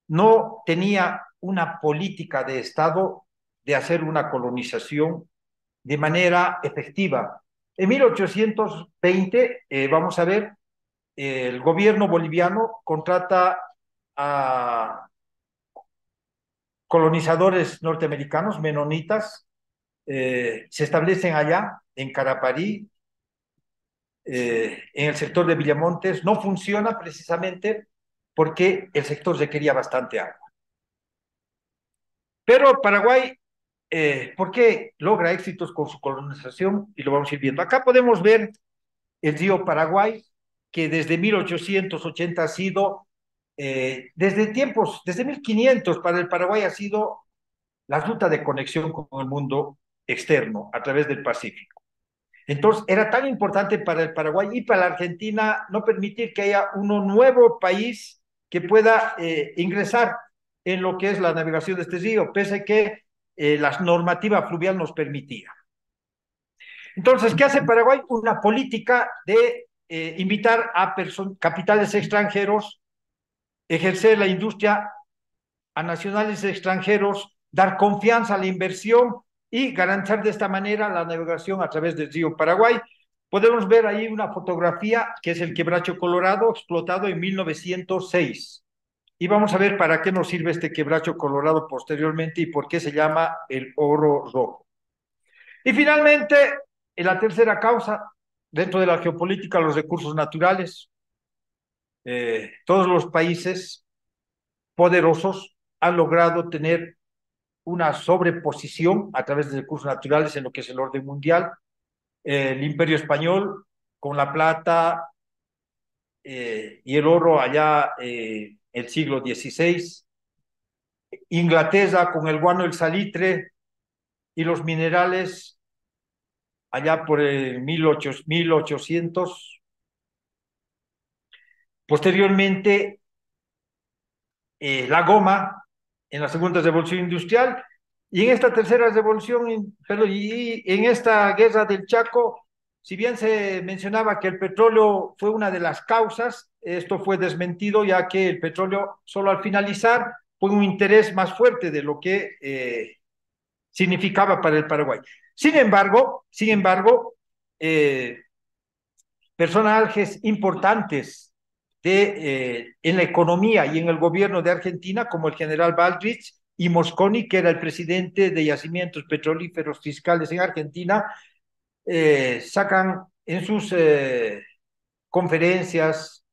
no tenía una política de Estado de hacer una colonización de manera efectiva. En 1820, vamos a ver, el gobierno boliviano contrata a colonizadores norteamericanos, menonitas, se establecen allá, en Caraparí, en el sector de Villamontes. No funciona precisamente porque el sector requería bastante agua. Pero Paraguay, ¿por qué logra éxitos con su colonización? Y lo vamos a ir viendo. Acá podemos ver el río Paraguay, que desde 1880 ha sido, desde 1500 para el Paraguay ha sido la ruta de conexión con el mundo externo a través del Pacífico. Entonces, era tan importante para el Paraguay y para la Argentina no permitir que haya un nuevo país que pueda ingresar en lo que es la navegación de este río, pese a que la normativa fluvial nos permitía. Entonces, ¿qué hace Paraguay? Una política de invitar a capitales extranjeros, ejercer la industria a nacionales extranjeros, dar confianza a la inversión y garantizar de esta manera la navegación a través del río Paraguay. Podemos ver ahí una fotografía que es el quebracho Colorado, explotado en 1906. Y vamos a ver para qué nos sirve este quebracho Colorado posteriormente y por qué se llama el oro rojo. Y finalmente, en la tercera causa, dentro de la geopolítica, los recursos naturales. Todos los países poderosos han logrado tener una sobreposición a través de recursos naturales en lo que es el orden mundial. El Imperio Español con la plata y el oro allá el siglo XVI, Inglaterra con el guano, el salitre y los minerales allá por el 1800. Posteriormente, la goma en la segunda revolución industrial, y en esta tercera revolución, y en esta guerra del Chaco, si bien se mencionaba que el petróleo fue una de las causas, esto fue desmentido, ya que el petróleo solo al finalizar fue un interés más fuerte de lo que significaba para el Paraguay. Sin embargo, personajes importantes en la economía y en el gobierno de Argentina, como el general Baldrich y Mosconi, que era el presidente de yacimientos petrolíferos fiscales en Argentina, sacan en sus conferencias,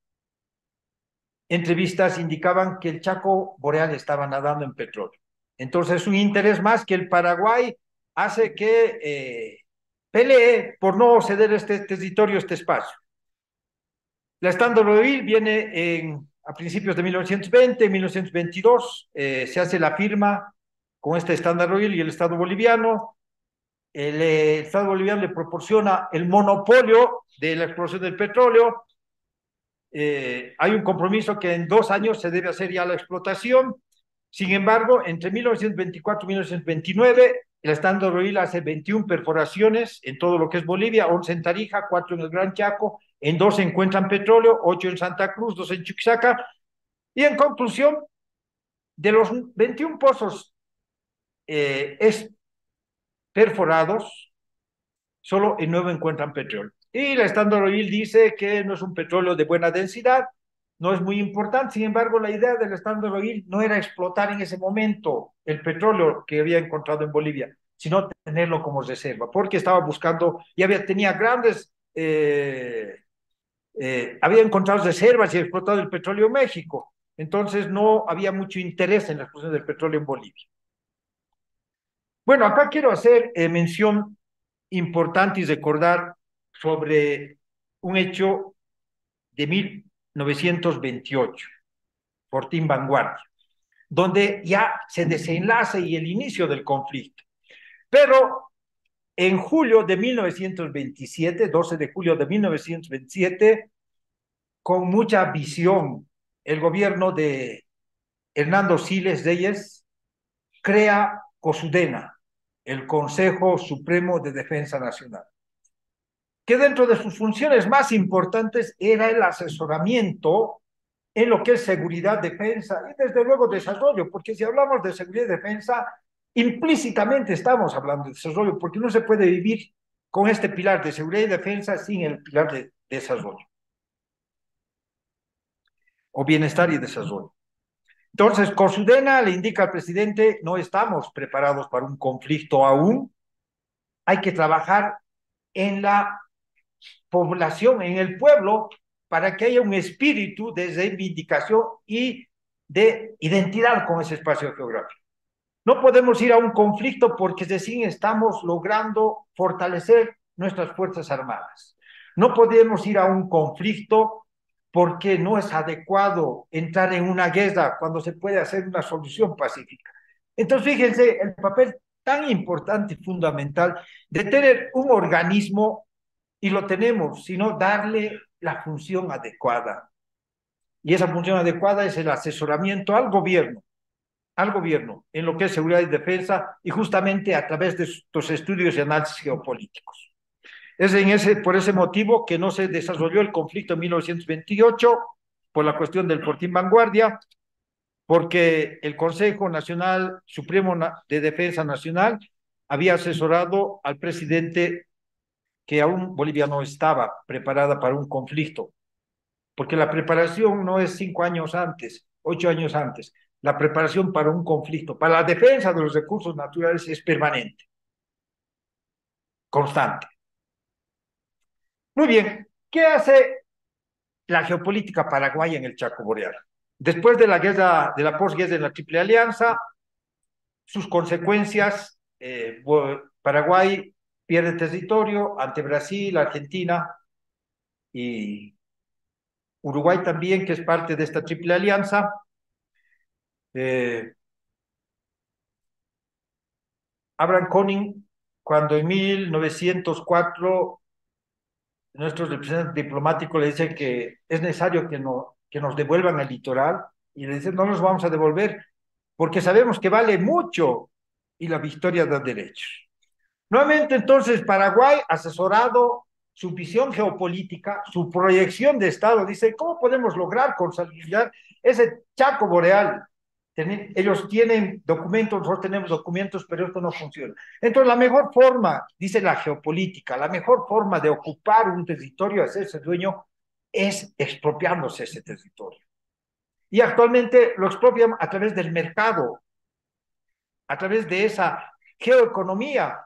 entrevistas, indicaban que el Chaco Boreal estaba nadando en petróleo. Entonces, un interés más que el Paraguay hace que pelee por no ceder este territorio, este espacio. La Standard Oil viene a principios de 1920, 1922, se hace la firma con este Standard Oil y el Estado boliviano. El Estado boliviano le proporciona el monopolio de la exploración del petróleo. Hay un compromiso que en 2 años se debe hacer ya la explotación. Sin embargo, entre 1924 y 1929, el Standard Oil hace 21 perforaciones en todo lo que es Bolivia, 11 en Tarija, 4 en el Gran Chaco, en 2 se encuentran petróleo, 8 en Santa Cruz, 2 en Chuquisaca, y en conclusión, de los 21 pozos perforados, solo en 9 encuentran petróleo. Y la Standard Oil dice que no es un petróleo de buena densidad, no es muy importante. Sin embargo, la idea del Standard Oil no era explotar en ese momento el petróleo que había encontrado en Bolivia, sino tenerlo como reserva, porque estaba buscando y tenía grandes, había encontrado reservas y explotado el petróleo en México. Entonces no había mucho interés en la explotación del petróleo en Bolivia. Bueno, acá quiero hacer mención importante y recordar sobre un hecho de 1928, Fortín Vanguardia, donde ya se desenlaza y el inicio del conflicto. Pero en julio de 1927, 12 de julio de 1927, con mucha visión, el gobierno de Hernando Siles Reyes crea COSUDENA, el Consejo Supremo de Defensa Nacional, que dentro de sus funciones más importantes era el asesoramiento en lo que es seguridad, defensa y desde luego desarrollo, porque si hablamos de seguridad y defensa, implícitamente estamos hablando de desarrollo, porque no se puede vivir con este pilar de seguridad y defensa sin el pilar de desarrollo, o bienestar y desarrollo. Entonces, COSUDENA le indica al presidente, no estamos preparados para un conflicto aún, hay que trabajar en la población, en el pueblo, para que haya un espíritu de reivindicación y de identidad con ese espacio geográfico. No podemos ir a un conflicto porque recién estamos logrando fortalecer nuestras Fuerzas Armadas. No podemos ir a un conflicto porque no es adecuado entrar en una guerra cuando se puede hacer una solución pacífica. Entonces, fíjense el papel tan importante y fundamental de tener un organismo, y lo tenemos, sino darle la función adecuada. Y esa función adecuada es el asesoramiento al gobierno en lo que es seguridad y defensa, y justamente a través de estos estudios y análisis geopolíticos. Por ese motivo que no se desarrolló el conflicto en 1928 por la cuestión del Fortín Vanguardia, porque el Consejo Nacional Supremo de Defensa Nacional había asesorado al presidente que aún Bolivia no estaba preparada para un conflicto, porque la preparación no es 5 años antes, 8 años antes. La preparación para un conflicto, para la defensa de los recursos naturales es permanente, constante. Muy bien, ¿qué hace la geopolítica paraguaya en el Chaco Boreal? Después de la guerra, de la posguerra de la Triple Alianza, sus consecuencias, Paraguay pierde territorio ante Brasil, Argentina y Uruguay también, que es parte de esta Triple Alianza. Abraham Koenig, cuando en 1904 nuestros representantes diplomáticos le dicen que es necesario que nos devuelvan el litoral, y le dicen, no nos vamos a devolver porque sabemos que vale mucho y la victoria da derechos. Nuevamente, entonces, Paraguay, asesorado su visión geopolítica, su proyección de Estado, dice, ¿cómo podemos lograr consolidar ese Chaco Boreal? Ellos tienen documentos, nosotros tenemos documentos, pero esto no funciona. Entonces, la mejor forma, dice la geopolítica, la mejor forma de ocupar un territorio, hacerse dueño, es expropiándose ese territorio. Y actualmente lo expropian a través del mercado, a través de esa geoeconomía.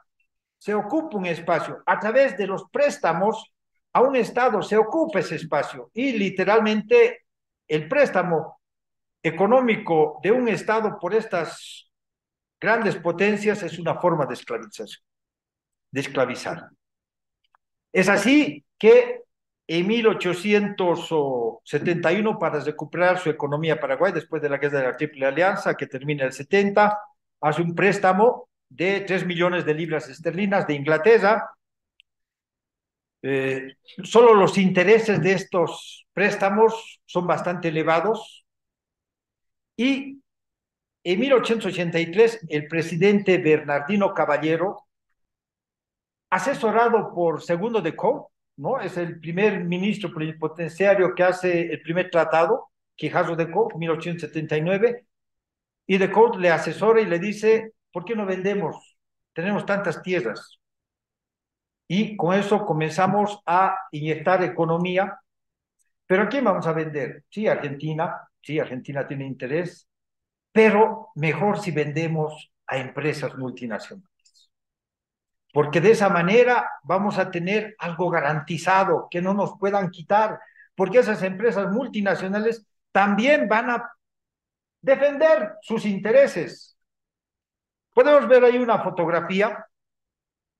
Se ocupa un espacio, a través de los préstamos a un Estado se ocupa ese espacio, y literalmente el préstamo económico de un Estado por estas grandes potencias es una forma de esclavización, de esclavizar. Es así que en 1871, para recuperar su economía Paraguay, después de la guerra de la Triple Alianza, que termina el 70, hace un préstamo de 3 millones de libras esterlinas de Inglaterra. Solo los intereses de estos préstamos son bastante elevados, y en 1883 el presidente Bernardino Caballero, asesorado por Segundo de Caux, ¿no? Es el primer ministro plenipotenciario que hace el primer tratado, Quijazo de Caux, 1879, y de Caux le asesora y le dice, ¿por qué no vendemos? Tenemos tantas tierras. Y con eso comenzamos a inyectar economía. ¿Pero a quién vamos a vender? Sí, Argentina tiene interés, pero mejor si vendemos a empresas multinacionales, porque de esa manera vamos a tener algo garantizado que no nos puedan quitar, porque esas empresas multinacionales también van a defender sus intereses. Podemos ver ahí una fotografía.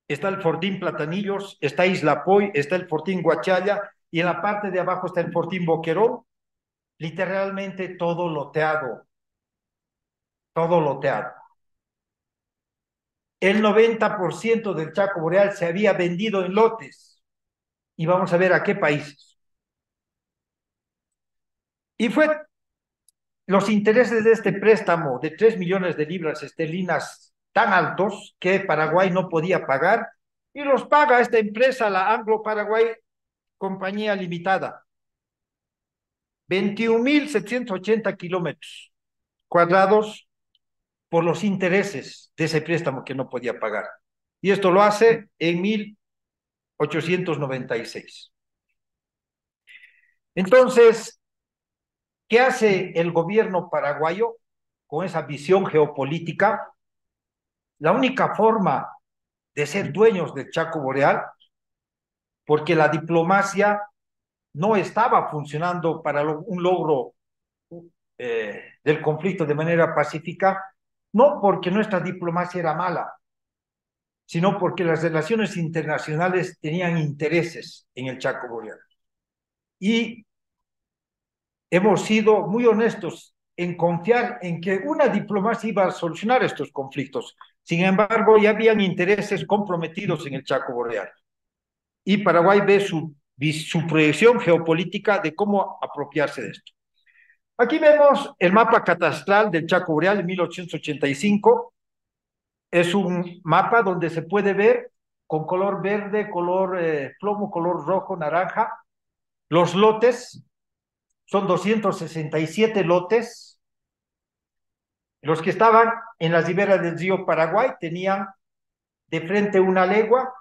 Está el Fortín Platanillos, está Isla Poy, está el Fortín Guachalla, y en la parte de abajo está el Fortín Boquerón, literalmente todo loteado, todo loteado. El 90% del Chaco Boreal se había vendido en lotes, y vamos a ver a qué países. Y fue los intereses de este préstamo de 3 millones de libras esterlinas tan altos que Paraguay no podía pagar, y los paga esta empresa, la Anglo Paraguay Compañía Limitada. 21.780 kilómetros cuadrados por los intereses de ese préstamo que no podía pagar. Y esto lo hace en 1896. Entonces, ¿qué hace el gobierno paraguayo con esa visión geopolítica? La única forma de ser dueños del Chaco Boreal, porque la diplomacia no estaba funcionando para un logro del conflicto de manera pacífica, no porque nuestra diplomacia era mala, sino porque las relaciones internacionales tenían intereses en el Chaco Boreal. Y hemos sido muy honestos en confiar en que una diplomacia iba a solucionar estos conflictos. Sin embargo, ya habían intereses comprometidos en el Chaco Boreal. Y Paraguay ve su proyección geopolítica de cómo apropiarse de esto. Aquí vemos el mapa catastral del Chaco Boreal de 1885. Es un mapa donde se puede ver con color verde, color plomo, color rojo, naranja. Los lotes son 267 lotes. Los que estaban en las riberas del río Paraguay tenían de frente una legua,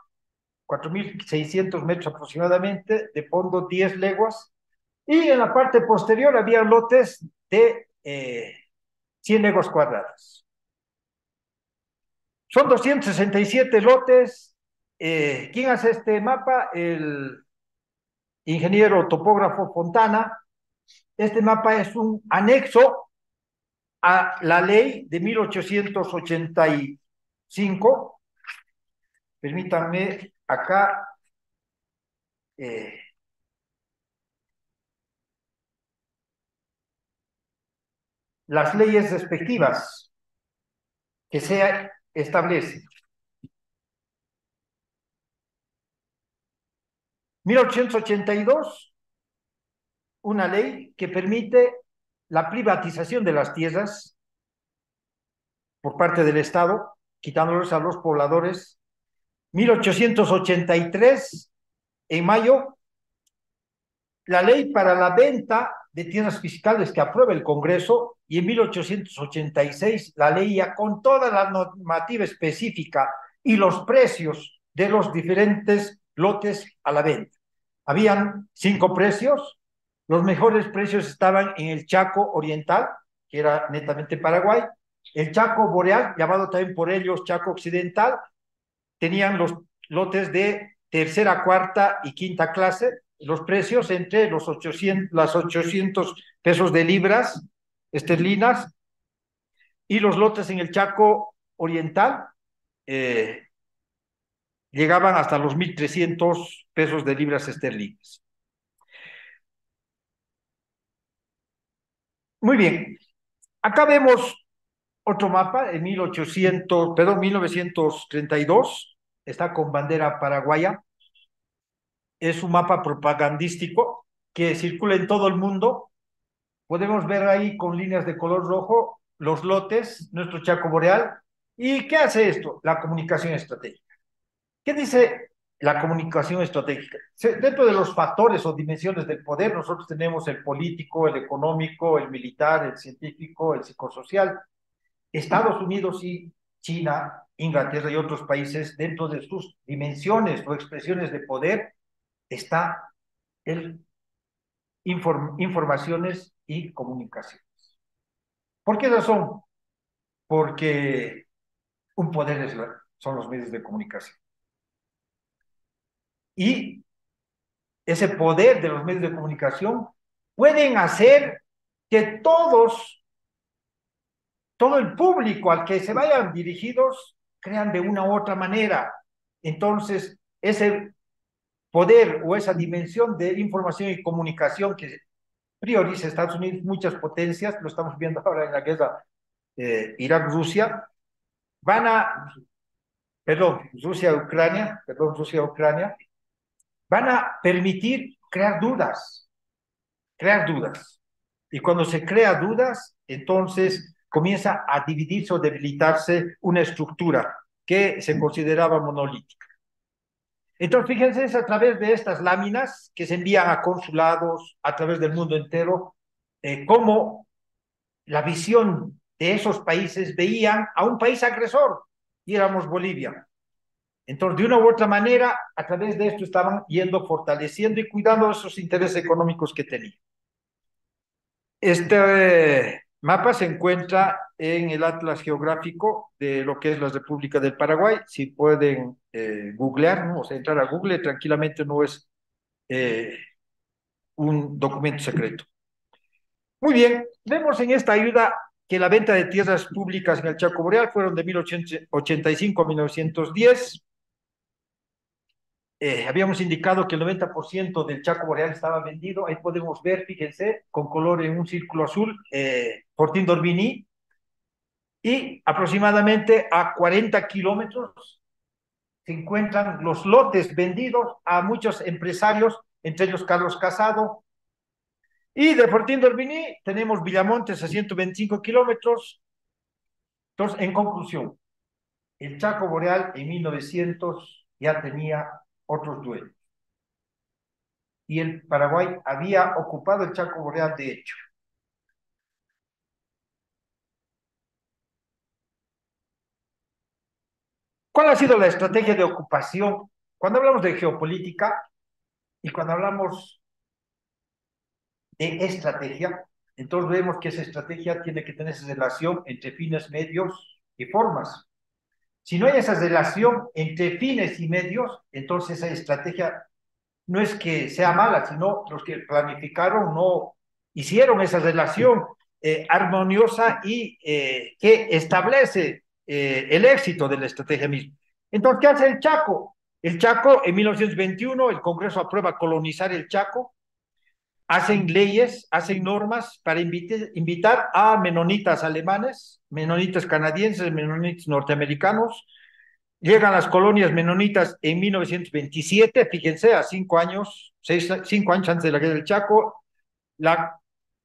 4.600 metros aproximadamente, de fondo 10 leguas, y en la parte posterior había lotes de 100 leguas cuadradas. Son 267 lotes. ¿Quién hace este mapa? El ingeniero topógrafo Fontana. Este mapa es un anexo a la ley de 1885. Permítanme acá las leyes respectivas que se establecen. 1882, una ley que permite la privatización de las tierras por parte del Estado, quitándolos a los pobladores. 1883, en mayo, la ley para la venta de tierras fiscales que aprueba el Congreso, y en 1886 la ley ya con toda la normativa específica y los precios de los diferentes lotes a la venta. Habían 5 precios. Los mejores precios estaban en el Chaco Oriental, que era netamente Paraguay, el Chaco Boreal, llamado también por ellos Chaco Occidental. Tenían los lotes de tercera, cuarta y quinta clase, los precios entre los 800 pesos de libras esterlinas, y los lotes en el Chaco Oriental llegaban hasta los 1.300 pesos de libras esterlinas. Muy bien, acá vemos otro mapa en 1932, está con bandera paraguaya. Es un mapa propagandístico que circula en todo el mundo. Podemos ver ahí con líneas de color rojo los lotes, nuestro Chaco Boreal. ¿Y qué hace esto? La comunicación estratégica. ¿Qué dice la comunicación estratégica? Dentro de los factores o dimensiones del poder, nosotros tenemos el político, el económico, el militar, el científico, el psicosocial. Estados Unidos y China, Inglaterra y otros países, dentro de sus dimensiones o expresiones de poder, está el informaciones y comunicaciones. ¿Por qué razón? Porque un poder son los medios de comunicación. Y ese poder de los medios de comunicación pueden hacer que todos todo el público al que se vayan dirigidos crean de una u otra manera. Entonces, ese poder o esa dimensión de información y comunicación que prioriza Estados Unidos, muchas potencias, lo estamos viendo ahora en la guerra Irak-Rusia, van a, Rusia-Ucrania, van a permitir crear dudas. Y cuando se crea dudas, entonces comienza a dividirse o debilitarse una estructura que se consideraba monolítica. Entonces, fíjense, es a través de estas láminas que se envían a consulados a través del mundo entero, cómo la visión de esos países veían a un país agresor, y éramos Bolivia. Entonces, de una u otra manera, a través de esto estaban yendo fortaleciendo y cuidando esos intereses económicos que tenían. Este mapa se encuentra en el Atlas Geográfico de lo que es la República del Paraguay. Si pueden googlear, ¿no? O sea, entrar a Google tranquilamente, no es un documento secreto. Muy bien, vemos en esta ayuda que la venta de tierras públicas en el Chaco Boreal fueron de 1885 a 1910. Habíamos indicado que el 90% del Chaco Boreal estaba vendido. Ahí podemos ver, fíjense, con color en un círculo azul, Fortín d'Orbigny, y aproximadamente a 40 kilómetros se encuentran los lotes vendidos a muchos empresarios, entre ellos Carlos Casado. Y de Fortín d'Orbigny tenemos Villamontes a 125 kilómetros. Entonces, en conclusión, el Chaco Boreal en 1900 ya tenía otros dueños. Y el Paraguay había ocupado el Chaco Boreal de hecho. ¿Cuál ha sido la estrategia de ocupación? Cuando hablamos de geopolítica y cuando hablamos de estrategia, entonces vemos que esa estrategia tiene que tener esa relación entre fines, medios y formas. Si no hay esa relación entre fines y medios, entonces esa estrategia no es que sea mala, sino los que planificaron no hicieron esa relación armoniosa y que establece el éxito de la estrategia misma. Entonces, ¿qué hace el Chaco? El Chaco, en 1921, el Congreso aprueba colonizar el Chaco, hacen leyes, hacen normas para invitar a menonitas alemanes, menonitas canadienses, menonitas norteamericanos. Llegan las colonias menonitas en 1927, fíjense, a 5 años, 5 años antes de la guerra del Chaco. La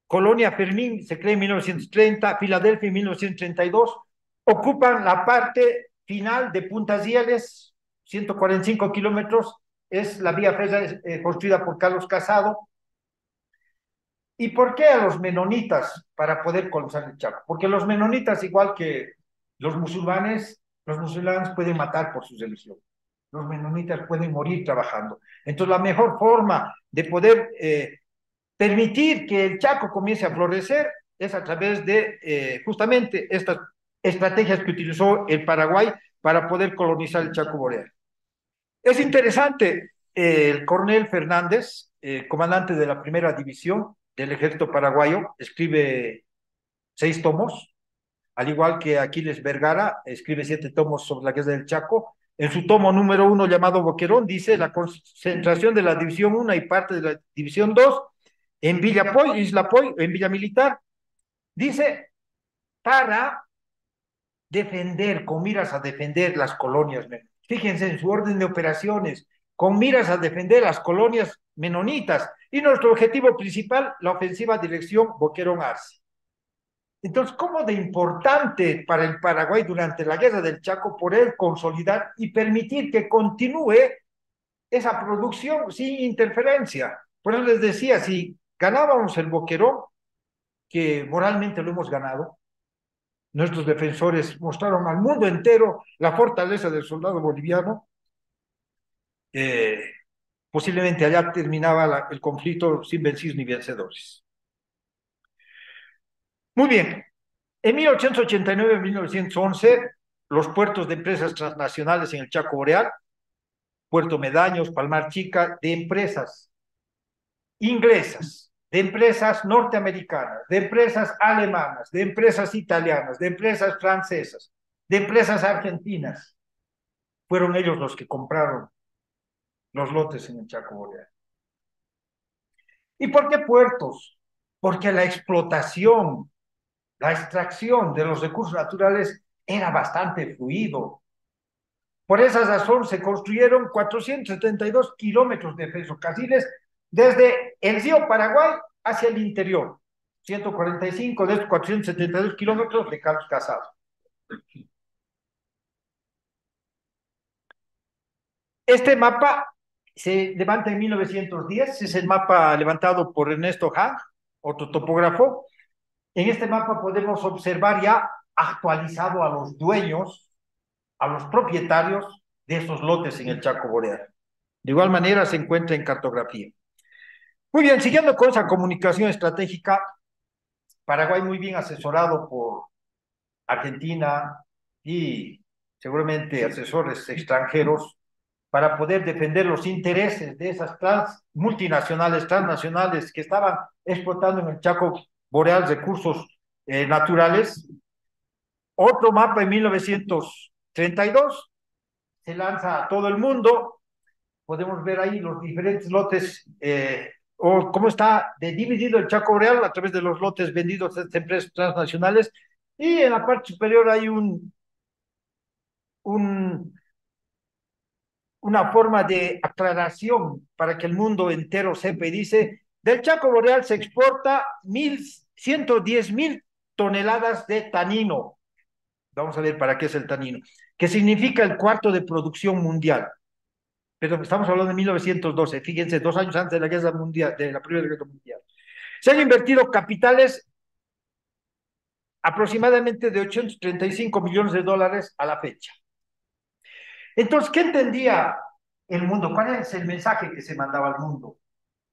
colonia Fermín se crea en 1930, Filadelfia en 1932. Ocupan la parte final de Puntas Rieles, 145 kilómetros, es la vía férrea construida por Carlos Casado. ¿Y por qué a los menonitas para poder colonizar el Chaco? Porque los menonitas, igual que los musulmanes pueden matar por su religión. Los menonitas pueden morir trabajando. Entonces, la mejor forma de poder permitir que el Chaco comience a florecer es a través de justamente estas estrategias que utilizó el Paraguay para poder colonizar el Chaco Boreal. Es interesante, el coronel Fernández, comandante de la primera división del ejército paraguayo, escribe 6 tomos, al igual que Aquiles Vergara, escribe 7 tomos sobre la guerra del Chaco. En su tomo número 1, llamado Boquerón, dice la concentración de la División 1 y parte de la División 2 en Villa Poy, Isla Poy, en Villa Militar. Dice, para defender, con miras a defender las colonias. Fíjense en su orden de operaciones, con miras a defender las colonias menonitas. Y nuestro objetivo principal, la ofensiva dirección Boquerón-Arce. Entonces, ¿cómo de importante para el Paraguay durante la guerra del Chaco poder consolidar y permitir que continúe esa producción sin interferencia? Por eso les decía, si ganábamos el Boquerón, que moralmente lo hemos ganado, nuestros defensores mostraron al mundo entero la fortaleza del soldado boliviano, posiblemente allá terminaba el conflicto sin vencidos ni vencedores. Muy bien, en 1889-1911, los puertos de empresas transnacionales en el Chaco Boreal, Puerto Medaños, Palmar Chica, de empresas inglesas de empresas norteamericanas, de empresas alemanas, de empresas italianas, de empresas francesas, de empresas argentinas. Fueron ellos los que compraron los lotes en el Chaco Boreal. ¿Y por qué puertos? Porque la explotación, la extracción de los recursos naturales era bastante fluido. Por esa razón se construyeron 472 kilómetros de ferrocarriles desde el río Paraguay hacia el interior. 145 de estos 472 kilómetros de Carlos Casado. Este mapa se levanta en 1910, es el mapa levantado por Ernesto Hahn, otro topógrafo. En este mapa podemos observar ya actualizado a los dueños, a los propietarios de esos lotes en el Chaco Boreal. De igual manera se encuentra en cartografía. Muy bien, siguiendo con esa comunicación estratégica, Paraguay muy bien asesorado por Argentina y seguramente asesores extranjeros para poder defender los intereses de esas multinacionales, transnacionales que estaban explotando en el Chaco Boreal recursos naturales. Otro mapa en 1932 se lanza a todo el mundo. Podemos ver ahí los diferentes lotes o cómo está dividido el Chaco Boreal a través de los lotes vendidos a estas empresas transnacionales. Y en la parte superior hay una forma de aclaración para que el mundo entero sepa y dice, del Chaco Boreal se exporta 110,000 toneladas de tanino. Vamos a ver para qué es el tanino, que significa el cuarto de producción mundial. Pero estamos hablando de 1912, fíjense, 2 años antes de la guerra mundial, de la Primera Guerra Mundial. Se han invertido capitales aproximadamente de 835 millones de dólares a la fecha. Entonces, ¿qué entendía el mundo? ¿Cuál es el mensaje que se mandaba al mundo?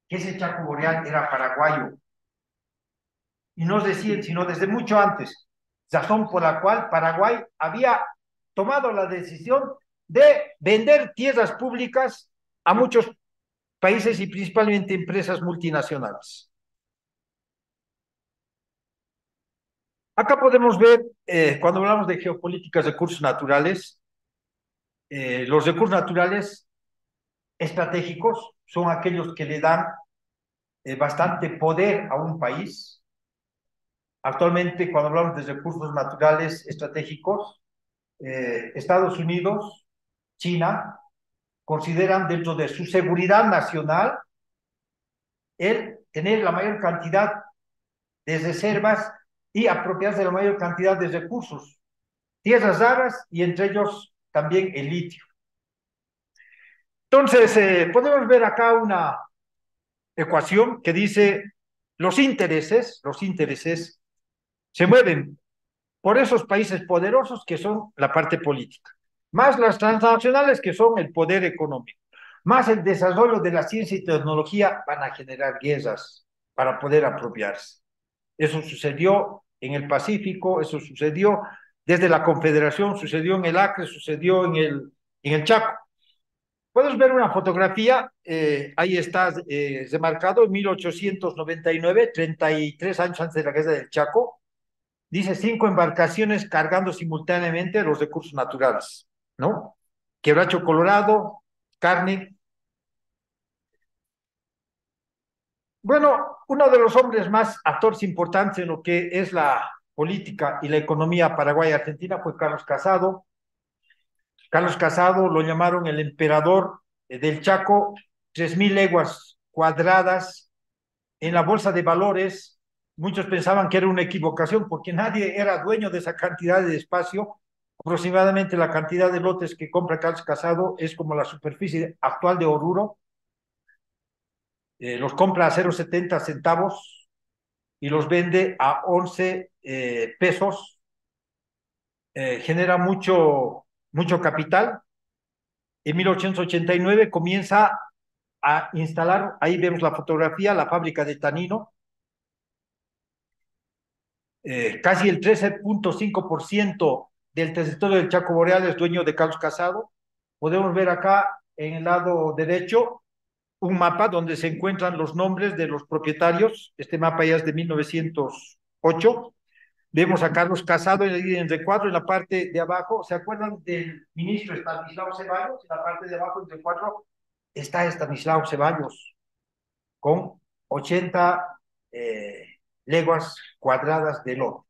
Que ese Chaco Boreal era paraguayo. Y no decían, sino desde mucho antes, razón por la cual Paraguay había tomado la decisión de vender tierras públicas a muchos países y principalmente empresas multinacionales. Acá podemos ver, cuando hablamos de geopolíticas de recursos naturales, los recursos naturales estratégicos son aquellos que le dan bastante poder a un país. Actualmente, cuando hablamos de recursos naturales estratégicos, Estados Unidos, China, consideran dentro de su seguridad nacional el tener la mayor cantidad de reservas y apropiarse de la mayor cantidad de recursos, tierras raras y entre ellos también el litio. Entonces, podemos ver acá una ecuación que dice los intereses se mueven por esos países poderosos que son la parte política, más las transnacionales que son el poder económico, más el desarrollo de la ciencia y tecnología van a generar guerras para poder apropiarse. Eso sucedió en el Pacífico, eso sucedió desde la Confederación, sucedió en el Acre, sucedió en el Chaco. Puedes ver una fotografía, ahí está remarcado en 1899, 33 años antes de la guerra del Chaco. Dice 5 embarcaciones cargando simultáneamente los recursos naturales, ¿no? Quebracho Colorado, carne. Bueno, uno de los hombres más actores importantes en lo que es la política y la economía paraguaya-argentina fue Carlos Casado. Carlos Casado lo llamaron el emperador del Chaco, 3,000 leguas cuadradas en la bolsa de valores. Muchos pensaban que era una equivocación porque nadie era dueño de esa cantidad de espacio. Aproximadamente la cantidad de lotes que compra Carlos Casado es como la superficie actual de Oruro. Los compra a 0,70 centavos y los vende a 11 pesos. Genera mucho capital. En 1889 comienza a instalar, ahí vemos la fotografía, la fábrica de tanino. Casi el 13,5% del territorio del Chaco Boreal es dueño de Carlos Casado. Podemos ver acá en el lado derecho un mapa donde se encuentran los nombres de los propietarios. Este mapa ya es de 1908. Vemos a Carlos Casado en recuadro en la parte de abajo. ¿Se acuerdan del ministro Estanislao Ceballos? En la parte de abajo en recuadro está Estanislao Ceballos con 80 leguas cuadradas de lote.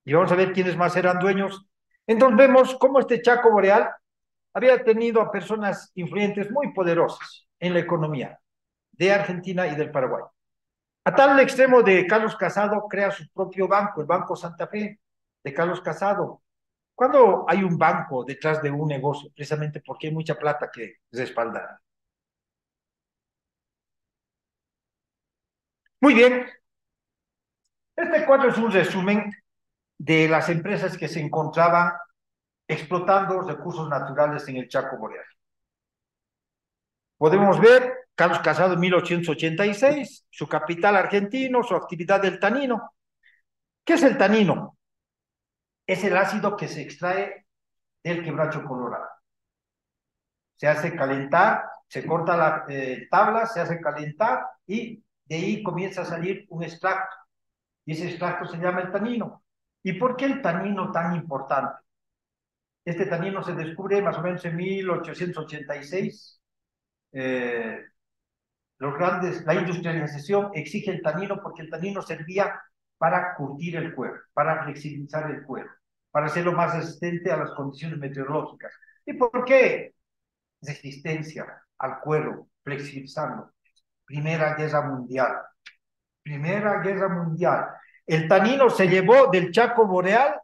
Y vamos a ver quiénes más eran dueños. Entonces vemos cómo este Chaco Boreal había tenido a personas influyentes muy poderosas en la economía de Argentina y del Paraguay. A tal extremo de Carlos Casado crea su propio banco, el Banco Santa Fe de Carlos Casado. Cuando hay un banco detrás de un negocio, precisamente porque hay mucha plata que respaldar. Muy bien, este cuadro es un resumen de las empresas que se encontraban explotando recursos naturales en el Chaco Boreal. Podemos ver Carlos Casado en 1886, su capital argentino, su actividad del tanino. ¿Qué es el tanino? Es el ácido que se extrae del quebracho colorado. Se hace calentar, se corta la tabla, se hace calentar y de ahí comienza a salir un extracto. Y ese extracto se llama el tanino. ¿Y por qué el tanino tan importante? Este tanino se descubre más o menos en 1886. La industrialización exige el tanino porque el tanino servía para curtir el cuero, para flexibilizar el cuero, para hacerlo más resistente a las condiciones meteorológicas. ¿Y por qué resistencia al cuero, flexibilizando? Primera Guerra Mundial. Primera Guerra Mundial. El tanino se llevó del Chaco Boreal,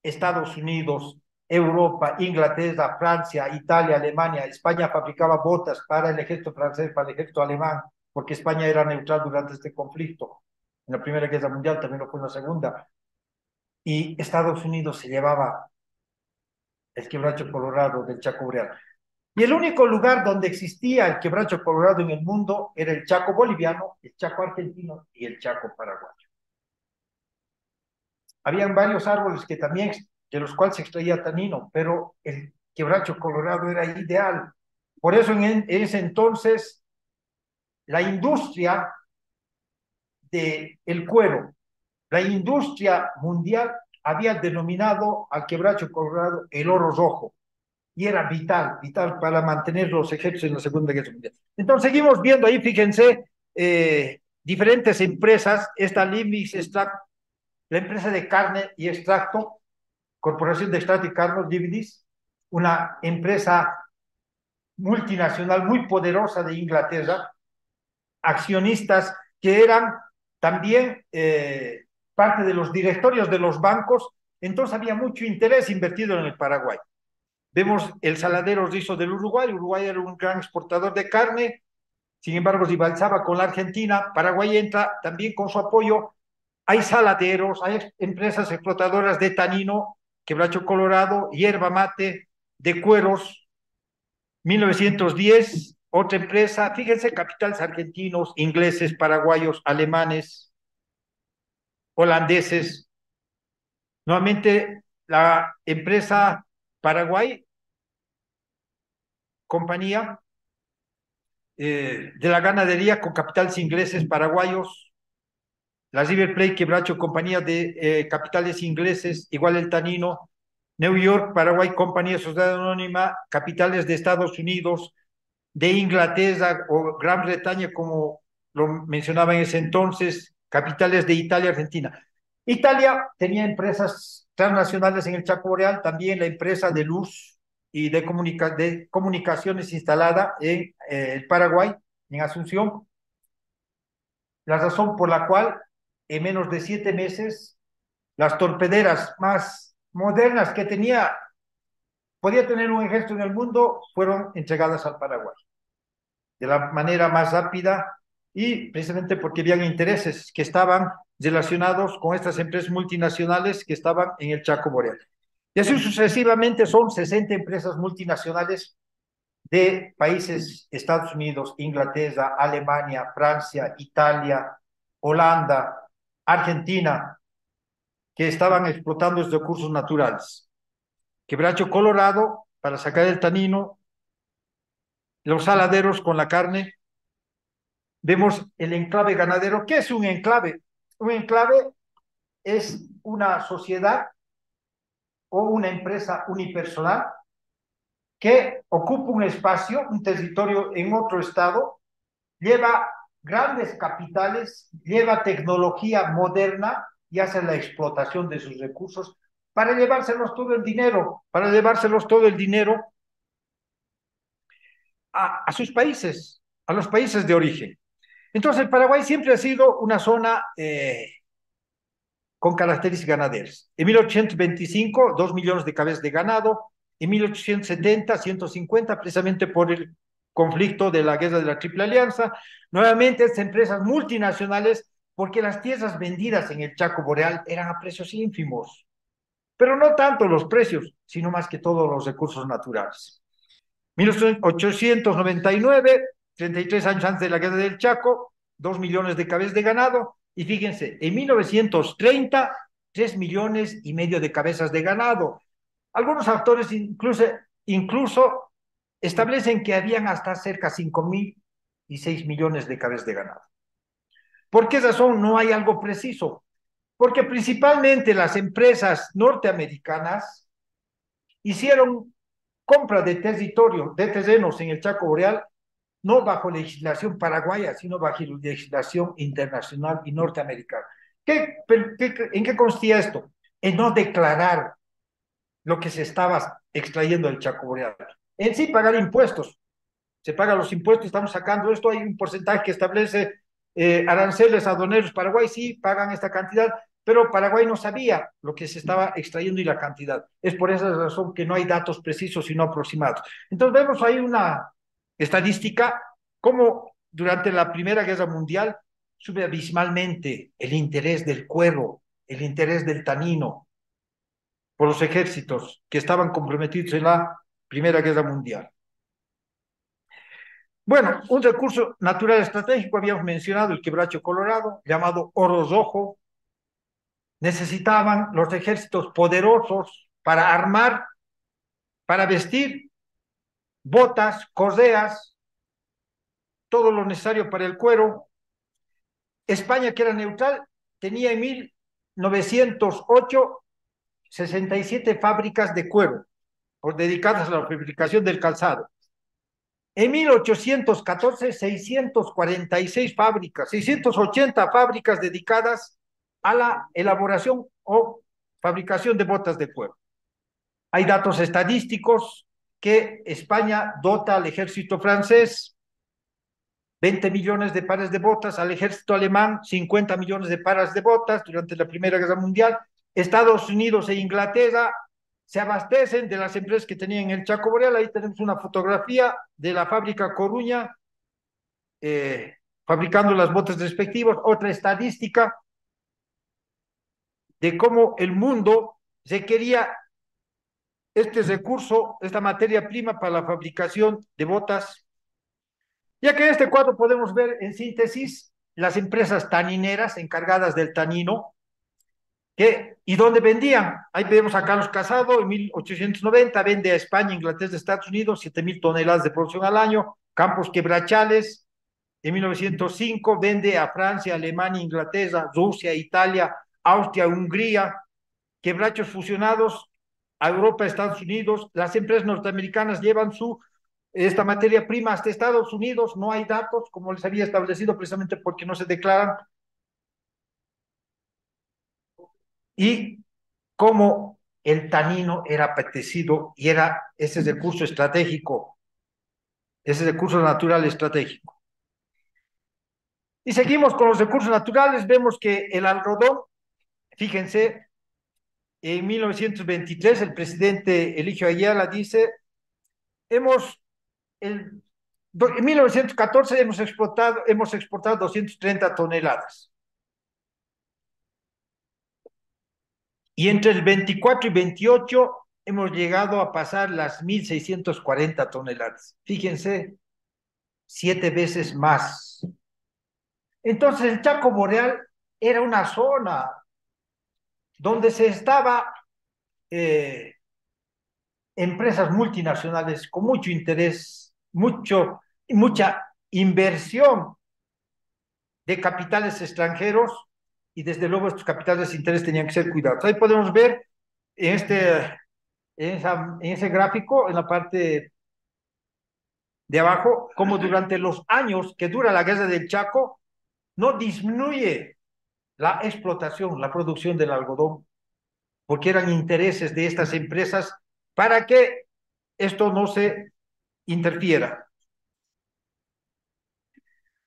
Estados Unidos, Europa, Inglaterra, Francia, Italia, Alemania. España fabricaba botas para el ejército francés, para el ejército alemán, porque España era neutral durante este conflicto. En la Primera Guerra Mundial, también lo fue en la Segunda. Y Estados Unidos se llevaba el quebracho colorado del Chaco Boreal. Y el único lugar donde existía el quebracho colorado en el mundo era el Chaco boliviano, el Chaco argentino y el Chaco paraguayo. Habían varios árboles que también, de los cuales se extraía tanino, pero el quebracho colorado era ideal. Por eso en ese entonces la industria del cuero, la industria mundial había denominado al quebracho colorado el oro rojo. Y era vital, vital para mantener los ejércitos en la Segunda Guerra Mundial. Entonces seguimos viendo ahí, fíjense, diferentes empresas, esta Limbis Extract, la empresa de carne y extracto, Corporación de Extracto y Carne, Dividis, una empresa multinacional muy poderosa de Inglaterra, accionistas que eran también parte de los directorios de los bancos, entonces había mucho interés invertido en el Paraguay. Vemos el saladero rizo del Uruguay. Uruguay era un gran exportador de carne, sin embargo rivalizaba con la Argentina. Paraguay entra también con su apoyo. Hay saladeros, hay empresas explotadoras de tanino, quebracho colorado, hierba mate, de cueros. 1910, otra empresa, fíjense, capitales argentinos, ingleses, paraguayos, alemanes, holandeses. Nuevamente, la empresa Paraguay, compañía de la ganadería con capitales ingleses, paraguayos, la River Plate, Quebracho, compañía de capitales ingleses, igual el tanino, New York, Paraguay, compañía sociedad anónima, capitales de Estados Unidos, de Inglaterra o Gran Bretaña, como lo mencionaba en ese entonces, capitales de Italia, Argentina. Italia tenía empresas transnacionales en el Chaco Boreal, también la empresa de luz y de comunicaciones instalada en el Paraguay, en Asunción. La razón por la cual en menos de 7 meses las torpederas más modernas que podía tener un ejército en el mundo, fueron entregadas al Paraguay de la manera más rápida y precisamente porque habían intereses que estaban relacionados con estas empresas multinacionales que estaban en el Chaco Boreal. Y así sucesivamente son 60 empresas multinacionales de países, Estados Unidos, Inglaterra, Alemania, Francia, Italia, Holanda, Argentina, que estaban explotando los recursos naturales. Quebracho colorado para sacar el tanino, los saladeros con la carne. Vemos el enclave ganadero. ¿Qué es un enclave? Un enclave es una sociedad o una empresa unipersonal que ocupa un espacio, un territorio en otro estado, lleva grandes capitales, lleva tecnología moderna y hace la explotación de sus recursos para llevárselos todo el dinero, a sus países, a los países de origen. Entonces, el Paraguay siempre ha sido una zona con características ganaderas. En 1825, 2 millones de cabezas de ganado. En 1870, 150, precisamente por el conflicto de la guerra de la Triple Alianza. Nuevamente, estas empresas multinacionales, porque las tierras vendidas en el Chaco Boreal eran a precios ínfimos. Pero no tanto los precios, sino más que todo los recursos naturales. 1899, 33 años antes de la guerra del Chaco, 2 millones de cabezas de ganado. Y fíjense, en 1930, 3 millones y medio de cabezas de ganado. Algunos autores incluso establecen que habían hasta cerca de 5.000 y 6 millones de cabezas de ganado. ¿Por qué razón no hay algo preciso? Porque principalmente las empresas norteamericanas hicieron compra de territorio, de terrenos en el Chaco Boreal, no bajo legislación paraguaya, sino bajo legislación internacional y norteamericana. ¿En qué consistía esto? En no declarar lo que se estaba extrayendo del Chaco Boreal. En sí, pagar impuestos. Se pagan los impuestos, estamos sacando esto, hay un porcentaje que establece aranceles aduaneros. Paraguay sí pagan esta cantidad, pero Paraguay no sabía lo que se estaba extrayendo y la cantidad. Es por esa razón que no hay datos precisos, sino aproximados. Entonces vemos ahí una estadística, como durante la Primera Guerra Mundial sube abismalmente el interés del cuero, el interés del tanino por los ejércitos que estaban comprometidos en la Primera Guerra Mundial. Bueno, un recurso natural estratégico, habíamos mencionado el quebracho colorado, llamado oro rojo. Necesitaban los ejércitos poderosos para armar, para vestir, botas, correas, todo lo necesario para el cuero. España, que era neutral, tenía en 1908 67 fábricas de cuero dedicadas a la fabricación del calzado. En 1814, 646 fábricas, 680 fábricas dedicadas a la elaboración o fabricación de botas de cuero. Hay datos estadísticos que España dota al ejército francés 20 millones de pares de botas, al ejército alemán 50 millones de pares de botas durante la Primera Guerra Mundial. Estados Unidos e Inglaterra se abastecen de las empresas que tenían el Chaco Boreal. Ahí tenemos una fotografía de la fábrica Coruña fabricando las botas respectivas. Otra estadística de cómo el mundo requería este recurso, esta materia prima para la fabricación de botas. Ya que en este cuadro podemos ver en síntesis las empresas tanineras encargadas del tanino, ¿y dónde vendían? Ahí vemos a Carlos Casado, en 1890 vende a España, Inglaterra, Estados Unidos, 7.000 toneladas de producción al año. Campos Quebrachales, en 1905 vende a Francia, Alemania, Inglaterra, Rusia, Italia, Austria, Hungría. Quebrachos fusionados a Europa, Estados Unidos. Las empresas norteamericanas llevan esta materia prima hasta Estados Unidos. No hay datos, como les había establecido, precisamente porque no se declaran. Y cómo el tanino era apetecido y era ese recurso estratégico, ese recurso natural estratégico. Y seguimos con los recursos naturales. Vemos que el algodón, fíjense, en 1923 el presidente Eligio Ayala dice, en 1914 hemos exportado 230 toneladas. Y entre el 24 y 28 hemos llegado a pasar las 1.640 toneladas. Fíjense, 7 veces más. Entonces el Chaco Boreal era una zona donde se estaba empresas multinacionales con mucho interés mucha inversión de capitales extranjeros y desde luego estos capitales de interés tenían que ser cuidados. Ahí podemos ver en, en ese gráfico, en la parte de abajo, cómo durante los años que dura la guerra del Chaco, no disminuye la explotación, la producción del algodón, porque eran intereses de estas empresas para que esto no se interfiera.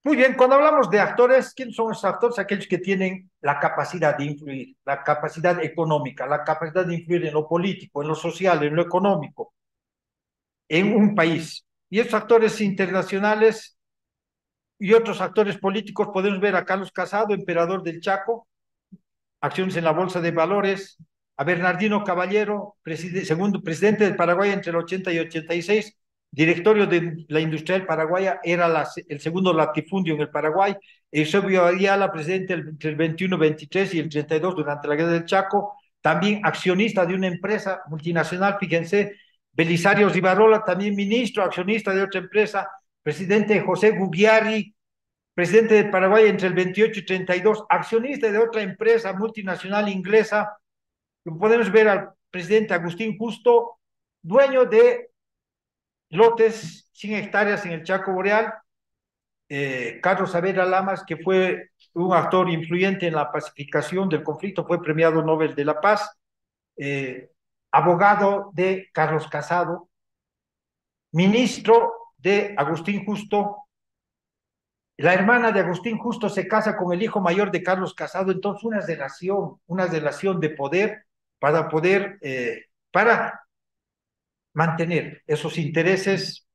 Muy bien, cuando hablamos de actores, ¿quiénes son esos actores? Aquellos que tienen la capacidad de influir, la capacidad económica, la capacidad de influir en lo político, en lo social, en lo económico, en un país. Y estos actores internacionales y otros actores políticos, podemos ver a Carlos Casado, emperador del Chaco, acciones en la Bolsa de Valores, a Bernardino Caballero, segundo presidente de Paraguay entre el 80 y 86, directorio de la Industrial Paraguaya, era el segundo latifundio en el Paraguay, Eusebio Ayala, presidente entre el 21, 23 y el 32 durante la Guerra del Chaco, también accionista de una empresa multinacional, fíjense, Belisario Rivarola, también ministro, accionista de otra empresa, presidente José Gugiari, presidente de Paraguay entre el 28 y 32, accionista de otra empresa multinacional inglesa. Podemos ver al presidente Agustín Justo, dueño de lotes 100 hectáreas en el Chaco Boreal. Carlos Saavedra Lamas, que fue un actor influyente en la pacificación del conflicto, fue premiado Nobel de la Paz. Abogado de Carlos Casado, ministro de Agustín Justo. La hermana de Agustín Justo se casa con el hijo mayor de Carlos Casado, entonces una relación de poder para mantener esos intereses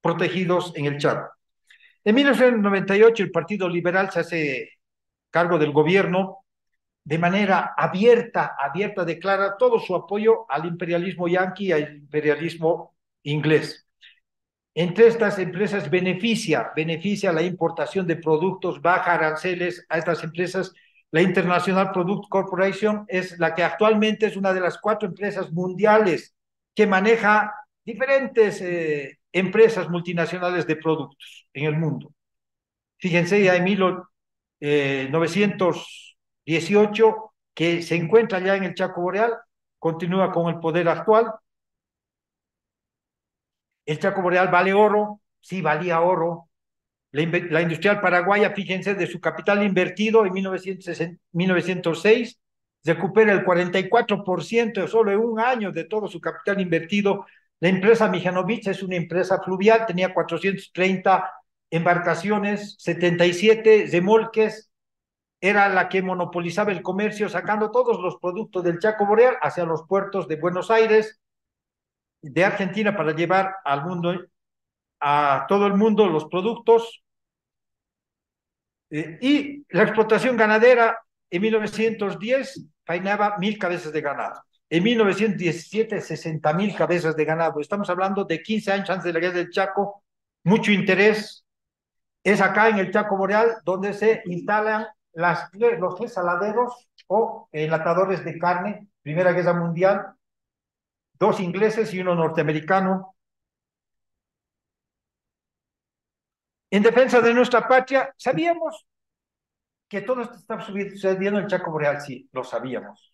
protegidos en el Chaco. En 1998 el Partido Liberal se hace cargo del gobierno de manera abierta, declara todo su apoyo al imperialismo yanqui y al imperialismo inglés. Entre estas empresas beneficia la importación de productos, baja aranceles a estas empresas. La International Product Corporation es la que actualmente es una de las 4 empresas mundiales que maneja diferentes empresas multinacionales de productos en el mundo. Fíjense, ya en 1918, que se encuentra ya en el Chaco Boreal, continúa con el poder actual. El Chaco Boreal vale oro, sí valía oro. La Industrial Paraguaya, fíjense, de su capital invertido en 1906, recupera el 44% solo en un año de todo su capital invertido. La empresa Mijanovic es una empresa fluvial, tenía 430 embarcaciones, 77 remolques, era la que monopolizaba el comercio, sacando todos los productos del Chaco Boreal hacia los puertos de Buenos Aires, de Argentina, para llevar al mundo, a todo el mundo, los productos. Y la explotación ganadera en 1910 faenaba 1.000 cabezas de ganado. En 1917, 60.000 cabezas de ganado. Estamos hablando de 15 años antes de la guerra del Chaco. Mucho interés. Es acá en el Chaco Boreal donde se instalan los 3 saladeros o enlatadores de carne. Primera Guerra Mundial. 2 ingleses y 1 norteamericano. En defensa de nuestra patria, sabíamos que todo esto estaba sucediendo en el Chaco Boreal, sí, lo sabíamos.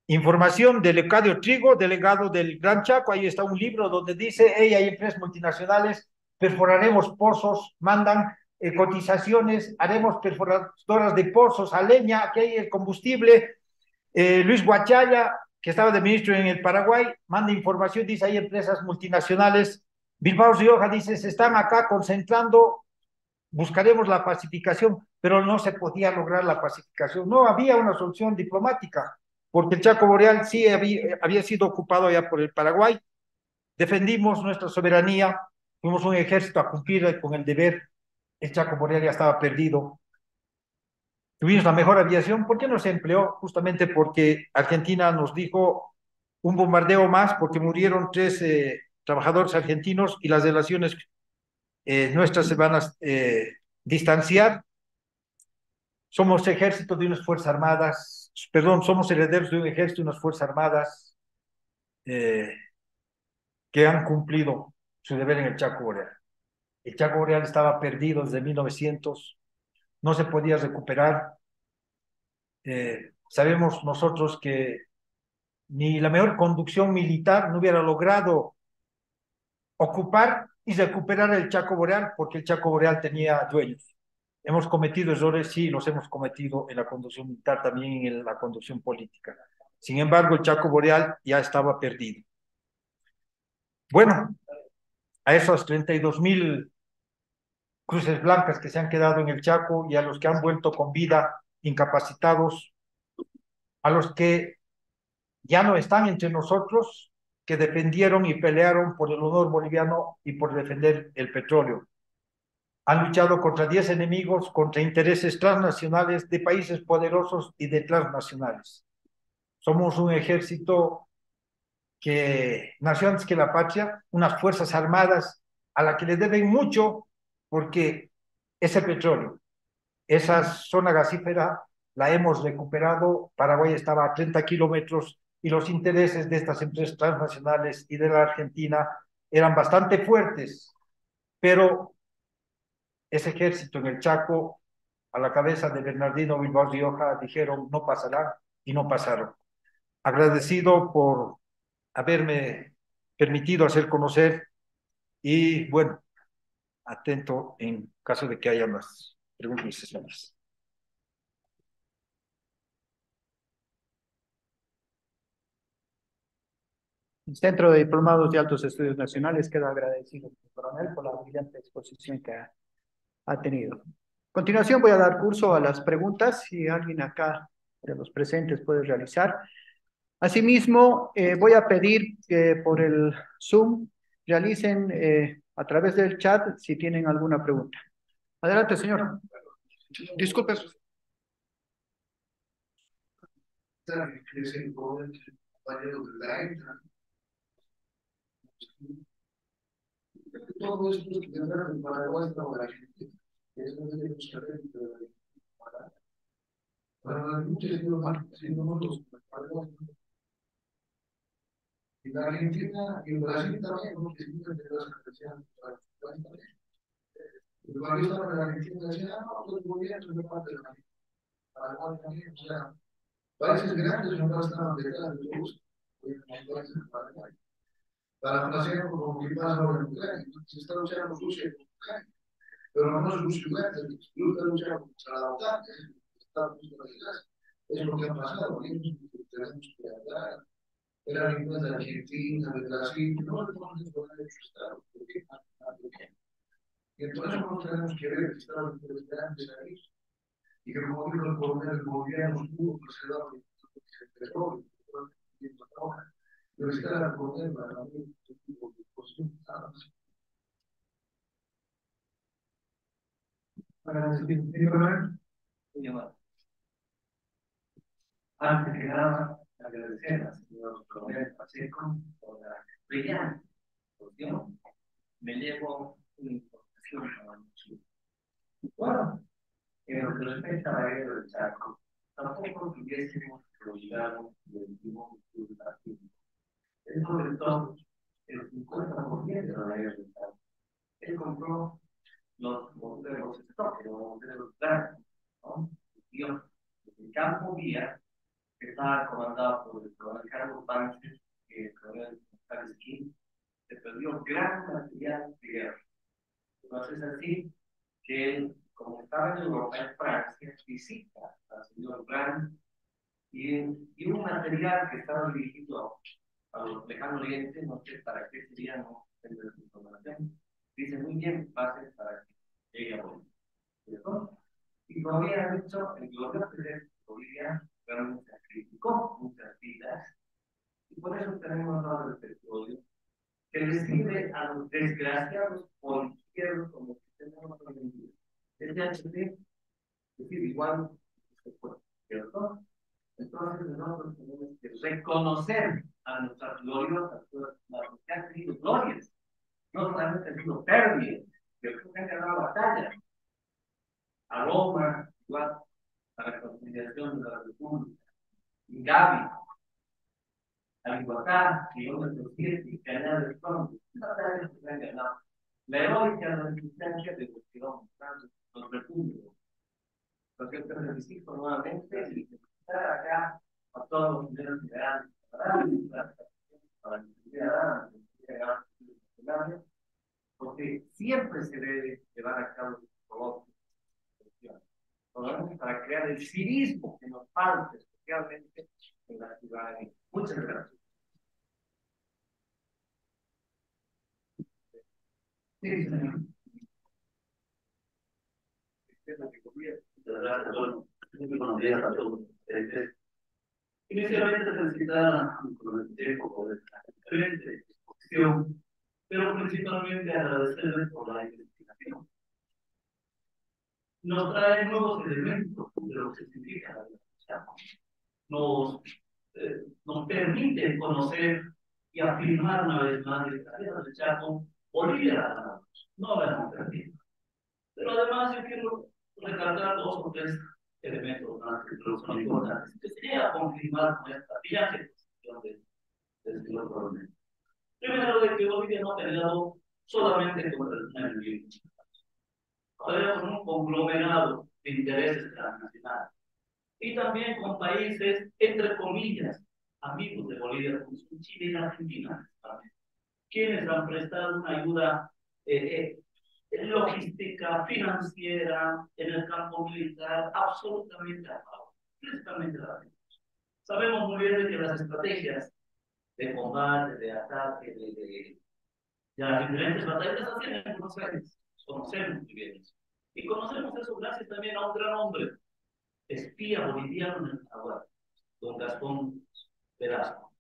Información de Leocadio Trigo, delegado del Gran Chaco, ahí está un libro donde dice, hey, hay empresas multinacionales, perforaremos pozos, mandan cotizaciones, haremos perforadoras de pozos, a leña, aquí hay el combustible. Luis Guachaya, que estaba de ministro en el Paraguay, manda información, dice, hay empresas multinacionales. Bilbao Rioja dice, se están acá concentrando, buscaremos la pacificación, pero no se podía lograr la pacificación. No había una solución diplomática, porque el Chaco Boreal sí había sido ocupado ya por el Paraguay. Defendimos nuestra soberanía, fuimos un ejército a cumplir con el deber. El Chaco Boreal ya estaba perdido. Tuvimos la mejor aviación. ¿Por qué no se empleó? Justamente porque Argentina nos dijo un bombardeo más, porque murieron 3 trabajadores argentinos y las relaciones nuestras se van a distanciar. Somos ejército de unas fuerzas armadas, perdón, somos herederos de un ejército y unas fuerzas armadas que han cumplido su deber en el Chaco Boreal. El Chaco Boreal estaba perdido desde 1900, no se podía recuperar. Sabemos nosotros que ni la mejor conducción militar no hubiera logrado ocupar y recuperar el Chaco Boreal, porque el Chaco Boreal tenía dueños. Hemos cometido errores, sí, los hemos cometido en la conducción militar, también en la conducción política. Sin embargo, el Chaco Boreal ya estaba perdido. Bueno, a esos 32.000 cruces blancas que se han quedado en el Chaco y a los que han vuelto con vida incapacitados, a los que ya no están entre nosotros, que defendieron y pelearon por el honor boliviano y por defender el petróleo. Han luchado contra 10 enemigos, contra intereses transnacionales de países poderosos y de transnacionales. Somos un ejército que nació antes que la patria, unas fuerzas armadas a las que le deben mucho porque ese petróleo, esa zona gasífera, la hemos recuperado. Paraguay estaba a 30 kilómetros y los intereses de estas empresas transnacionales y de la Argentina eran bastante fuertes, pero ese ejército en el Chaco, a la cabeza de Bernardino Bilbao Rioja, dijeron no pasará y no pasaron. Agradecido por haberme permitido hacer conocer y bueno, atento en caso de que haya más preguntas y sesiones. El Centro de Diplomados de Altos Estudios Nacionales queda agradecido, coronel, por la brillante exposición que ha tenido. A continuación voy a dar curso a las preguntas, si alguien acá de los presentes puede realizar. Asimismo, voy a pedir que por el Zoom realicen a través del chat si tienen alguna pregunta. Adelante, señor. Disculpe. Todo esto que tendrá en Paraguay para la gente. Es un para muchos nosotros, y la Argentina y Brasil también, ¿no? Que siempre te das a y cuando yo estaba en la Argentina decía, no, los gobiernos no parte de la Argentina. Paraguay también, o sea, países grandes no estaban detrás de los países de Paraguay. Para hacer como que pasa ahora en Ucrania, se está luchando Rusia con Ucrania, pero no es Rusia y Ucrania, Rusia lucha contra la OTAN, Estados Unidos es lo que ha pasado, tenemos que hablar. Eran igual de Argentina, de Brasil, no le podemos poner el Estado, porque y entonces nosotros tenemos que ver que estaban los grandes ahí, y que como dijo el coronel boliviano, pudo preservar el petróleo, pero está la coronel para también este tipo de cosas. Para decir, antes que nada, agradecer al señor coronel Pacheco por la brillante cuestión. Me llevo una información para nosotros. Bueno, en lo que respecta a la guerra del Chaco, tampoco tuviésemos olvidado del último partido. Él colectó el 50% de la guerra del Chaco. Él compró los bomberos stock, los bomberos grandes, ¿no? El campo vía, que estaba comandado por el coronel Carlos Sánchez, el coronel González King, se perdió gran material de guerra. Entonces, así que él, como estaba en Europa, en Francia, visita al señor Brand y un material que estaba dirigido a los lejanos orientes, no sé para qué sería, no tengo esa información, dice muy bien, bases para que llegue a Bolivia. ¿Cierto? Y como había dicho, el gobierno de Bolivia realmente criticó muchas vidas, y por eso tenemos ahora el petróleo, que les sirve a los desgraciados políticos como que tenemos hoy en día. El DHT, es decir, igual se fue, ¿cierto? Entonces nosotros tenemos que reconocer a nuestras gloriosas, las que han tenido glorias, no solamente han sido pérdidas, pero que han ganado batallas. A Roma, igual, a la conciliación de la República, y Gaby, a Iguacá, kilómetro 7, y Cañada del Tronco, batallas que se han ganado. La heroica resistencia de cuestión, los recursos, lo que te felicito nuevamente y estar acá a todos los niveles generales para porque siempre se debe llevar a cabo el trabajo para crear el civismo que nos falta, especialmente en la ciudadanía. Muchas gracias. Sí, señor. Bueno, buenos días a todos. Inicialmente felicitar a mi tiempo por esta excelente exposición, pero principalmente agradecerles por la investigación. Nos trae nuevos elementos de lo que significa la vida. Nos permite conocer y afirmar una vez más que la guerra de Chaco, Bolivia la ganamos, no la hemos perdido. Pero además yo quiero recalcar dos o tres elementos más que creo que son importantes, que sería confirmar nuestra brillante posición del señor coronel. Primero, de que Bolivia no ha peleado solamente contra el enemigo, ha con un conglomerado de intereses transnacionales y también con países, entre comillas, amigos de Bolivia, como son Chile y Argentina, quienes han prestado una ayuda logística, financiera, en el campo militar, absolutamente a favor, precisamente a favor. Sabemos muy bien de que las estrategias de combate, de ataque, de las diferentes batallas las hacen en Buenos Aires, conocemos muy bien eso. Y conocemos eso gracias también a un gran hombre, espía boliviano en el Paraguay, don Gastón Velasco.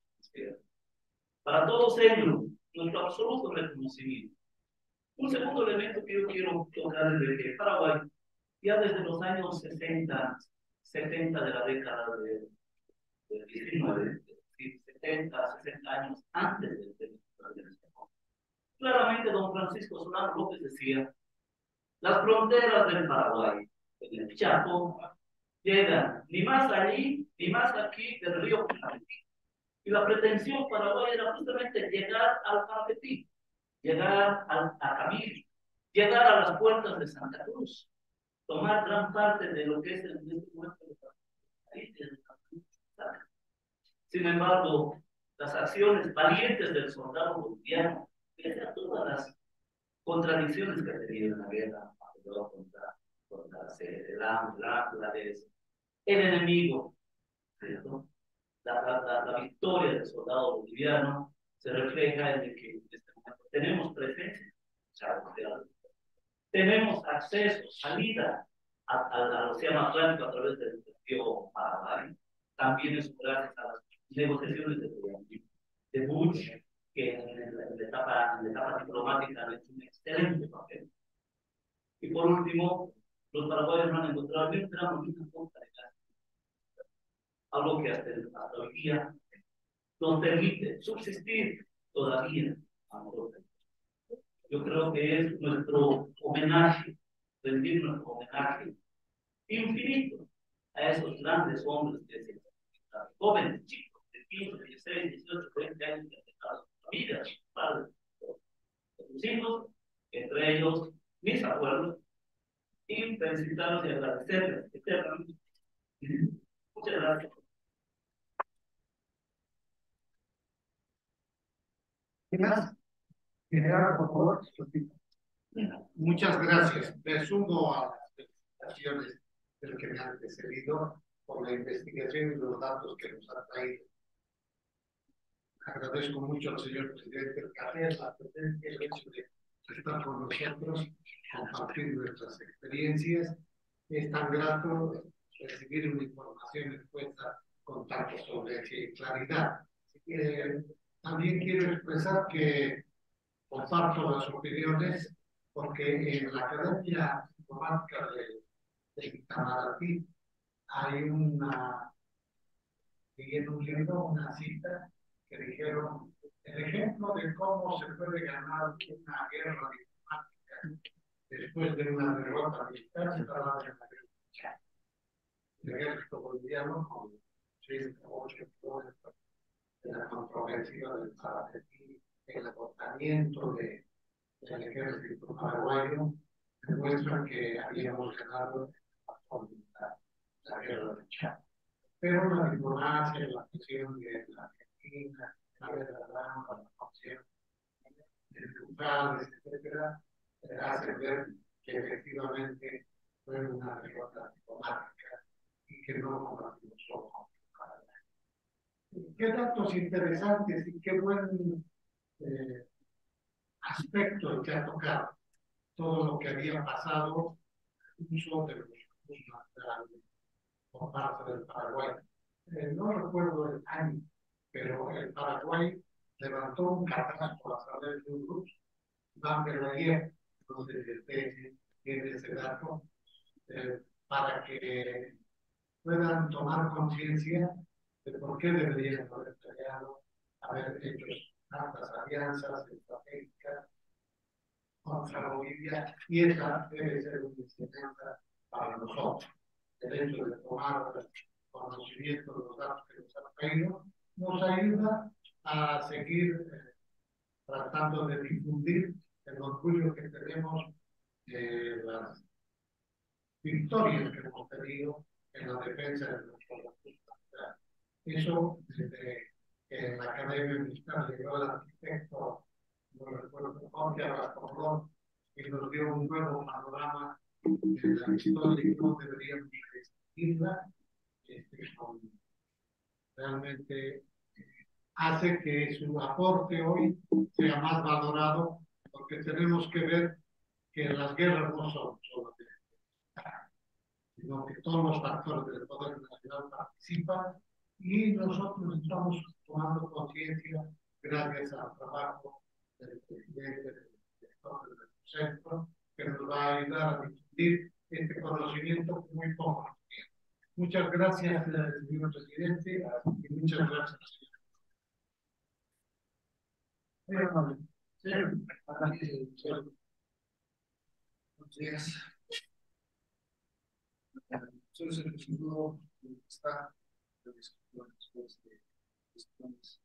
Para todos ellos, nuestro absoluto reconocimiento. Un segundo elemento que yo quiero tocar es de que Paraguay, ya desde los años 60, 70 de la década de 19, 70, 60 años antes del claramente don Francisco Solano López decía, las fronteras del Paraguay, en el Chaco, llegan ni más allí, ni más aquí del río Paraguay. Y la pretensión paraguaya era justamente llegar al Paraguay, llegar a Camiri, llegar a las puertas de Santa Cruz, tomar gran parte de lo que es el momento de país. Sin embargo, las acciones valientes del soldado boliviano, pese a todas las contradicciones que ha tenido en la guerra contra el enemigo, ¿cierto? La victoria del soldado boliviano se refleja en que en este momento tenemos presencia, tenemos acceso, salida al océano Atlántico a través del río Paraguay. También es gracias a las negociaciones de Bush, que en la etapa diplomática han hecho un excelente papel. Y por último, los paraguayos no han encontrado ni un tramo ni una punta de gas, algo que hasta hoy día nos permite subsistir todavía a nosotros. Yo creo que es nuestro homenaje, rendir nuestro homenaje infinito a esos grandes hombres que se jóvenes, chicos, de 15, 16, 18, 20 años que han dejado su familia, sus padres, sus hijos, entre ellos mis abuelos, y felicitarlos y agradecerles eternamente. Muchas gracias. ¿Qué más? General, por favor. Muchas gracias. Me sumo a las felicitaciones del que me han precedido por la investigación y los datos que nos ha traído. Agradezco mucho al señor presidente Carrera la presencia y el hecho de estar con nosotros, compartir nuestras experiencias. Es tan grato recibir una información expuesta con tanto solvencia y claridad. También quiero expresar que comparto las opiniones porque en la Academia Diplomática de Itamaraty hay en un libro, una cita que dijeron el ejemplo de cómo se puede ganar una guerra diplomática después de una derrota militar se trata de la guerra. El ejército boliviano con 6 o 8 kilómetros de la controversia del Paraguay, el agotamiento de el ejército paraguayo demuestran que habíamos ganado con la guerra de Chaco. Pero la diplomacia, la acción de la Argentina, la guerra de la acción de neutrales, etcétera, hace ver que efectivamente fue una derrota diplomática y que no combatimos solo con qué datos interesantes y qué buen eh, aspecto el que ha tocado todo lo que había pasado uso de los recursos naturales por parte del Paraguay. No recuerdo el año, pero el Paraguay levantó un catastro a través de un grupo, Van der Leyen, donde tiene ese dato, para que puedan tomar conciencia de por qué deberían haber peleado, haber hecho tantas alianzas estratégicas contra Bolivia, y esa debe ser una enseñanza para nosotros. El hecho de tomar conocimiento de los datos que nos han traído nos ayuda a seguir tratando de difundir el orgullo que tenemos de las victorias que hemos tenido en la defensa de nuestros recursos naturales. Eso, desde que en la Academia Mexicana llegó el arquitecto, no recuerdo, Jorge Abascolón, que nos dio un nuevo panorama de la historia y cómo deberíamos distinguirla, realmente hace que su aporte hoy sea más valorado, porque tenemos que ver que las guerras no son solo de sino que todos los factores del poder nacional participan y nosotros estamos tomando conciencia gracias al trabajo del presidente del director del centro, que nos va a ayudar a difundir este conocimiento que muy poco tiene. Muchas gracias, señor presidente, y muchas gracias, señor. Buenos días. Soy el regidor que está después de cuestiones.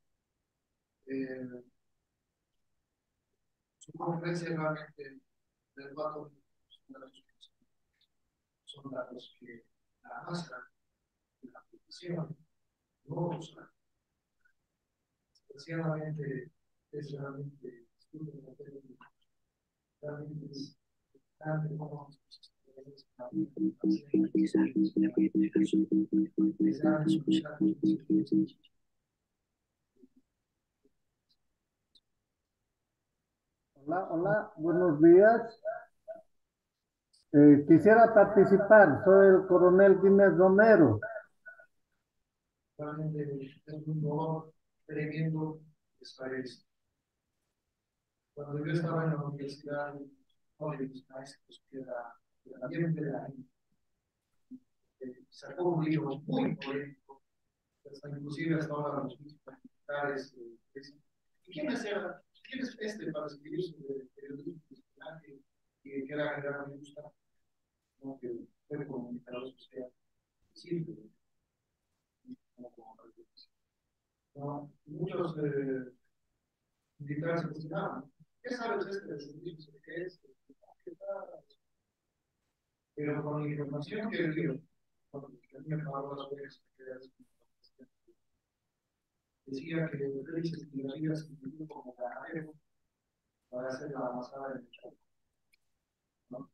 Su conferencia realmente del 4 son datos que la masa de la aplicación no usa. Desgraciadamente es realmente realmente es grande como Hola, hola, buenos días. Quisiera participar, soy el coronel Guinness Romero. Realmente es un dolor tremendo esta vez. Cuando yo estaba en la universidad, uno de mis maestros, que era también de la sacó un libro muy polémico, hasta inclusive hasta ahora los militares dicen, ¿quién es este para escribir sobre periodismo que era general me gusta? ¿No? Que fue comunicador social, simple, ¿no? Muchos militares se cuestionaban, ¿qué sabes de servicio? ¿Qué es? Pero con la información que dio, me pagó las veces decía que Félix Esquivel se incluyó como ganadero para hacer la avanzada de Chaco, ¿no?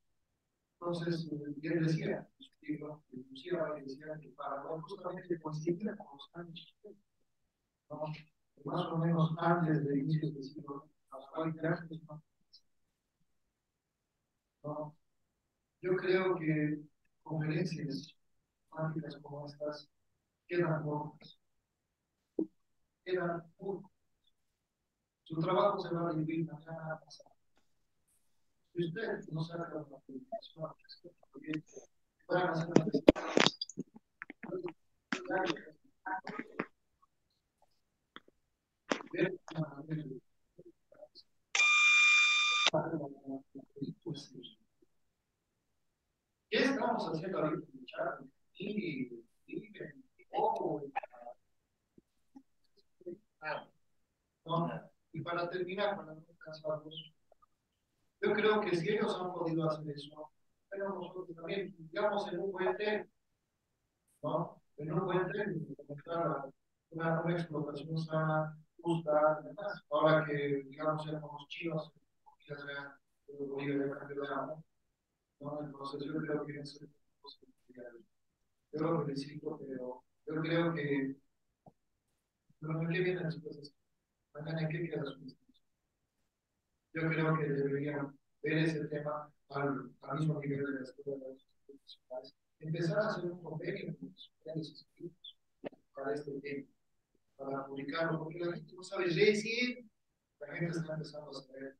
Entonces, él decía, inclusive decía que para justamente coincidir con los años, ¿no? Más o menos antes del inicio del siglo, ¿no? Yo creo que conferencias temáticas como estas quedan pocas, quedan pocas. Su trabajo se va a dividir mañana pasado. Si usted no saca la publicación, van a hacer una ¿qué estamos haciendo ahorita? Y para terminar, para no cansarnos, Yo creo que si ellos han podido hacer eso, pero nosotros también, digamos, en un puente, ¿no? En un puente, encontrar una explotación sana, justa, además. Ahora que, digamos, ya con los chinos, ya sea el Bolivia de Candelaria, ¿no? Entonces yo creo que eso es posible. Yo lo felicito, pero yo creo que, pero ¿en qué vienen las cosas? Mañana, ¿en qué queda su institución? Yo creo que deberían ver ese tema al mismo nivel de las escuelas profesionales. Empezar a hacer un convenio con los grandes institutos para este tema, para publicarlo, porque la gente no sabe, recién la gente está empezando a saber.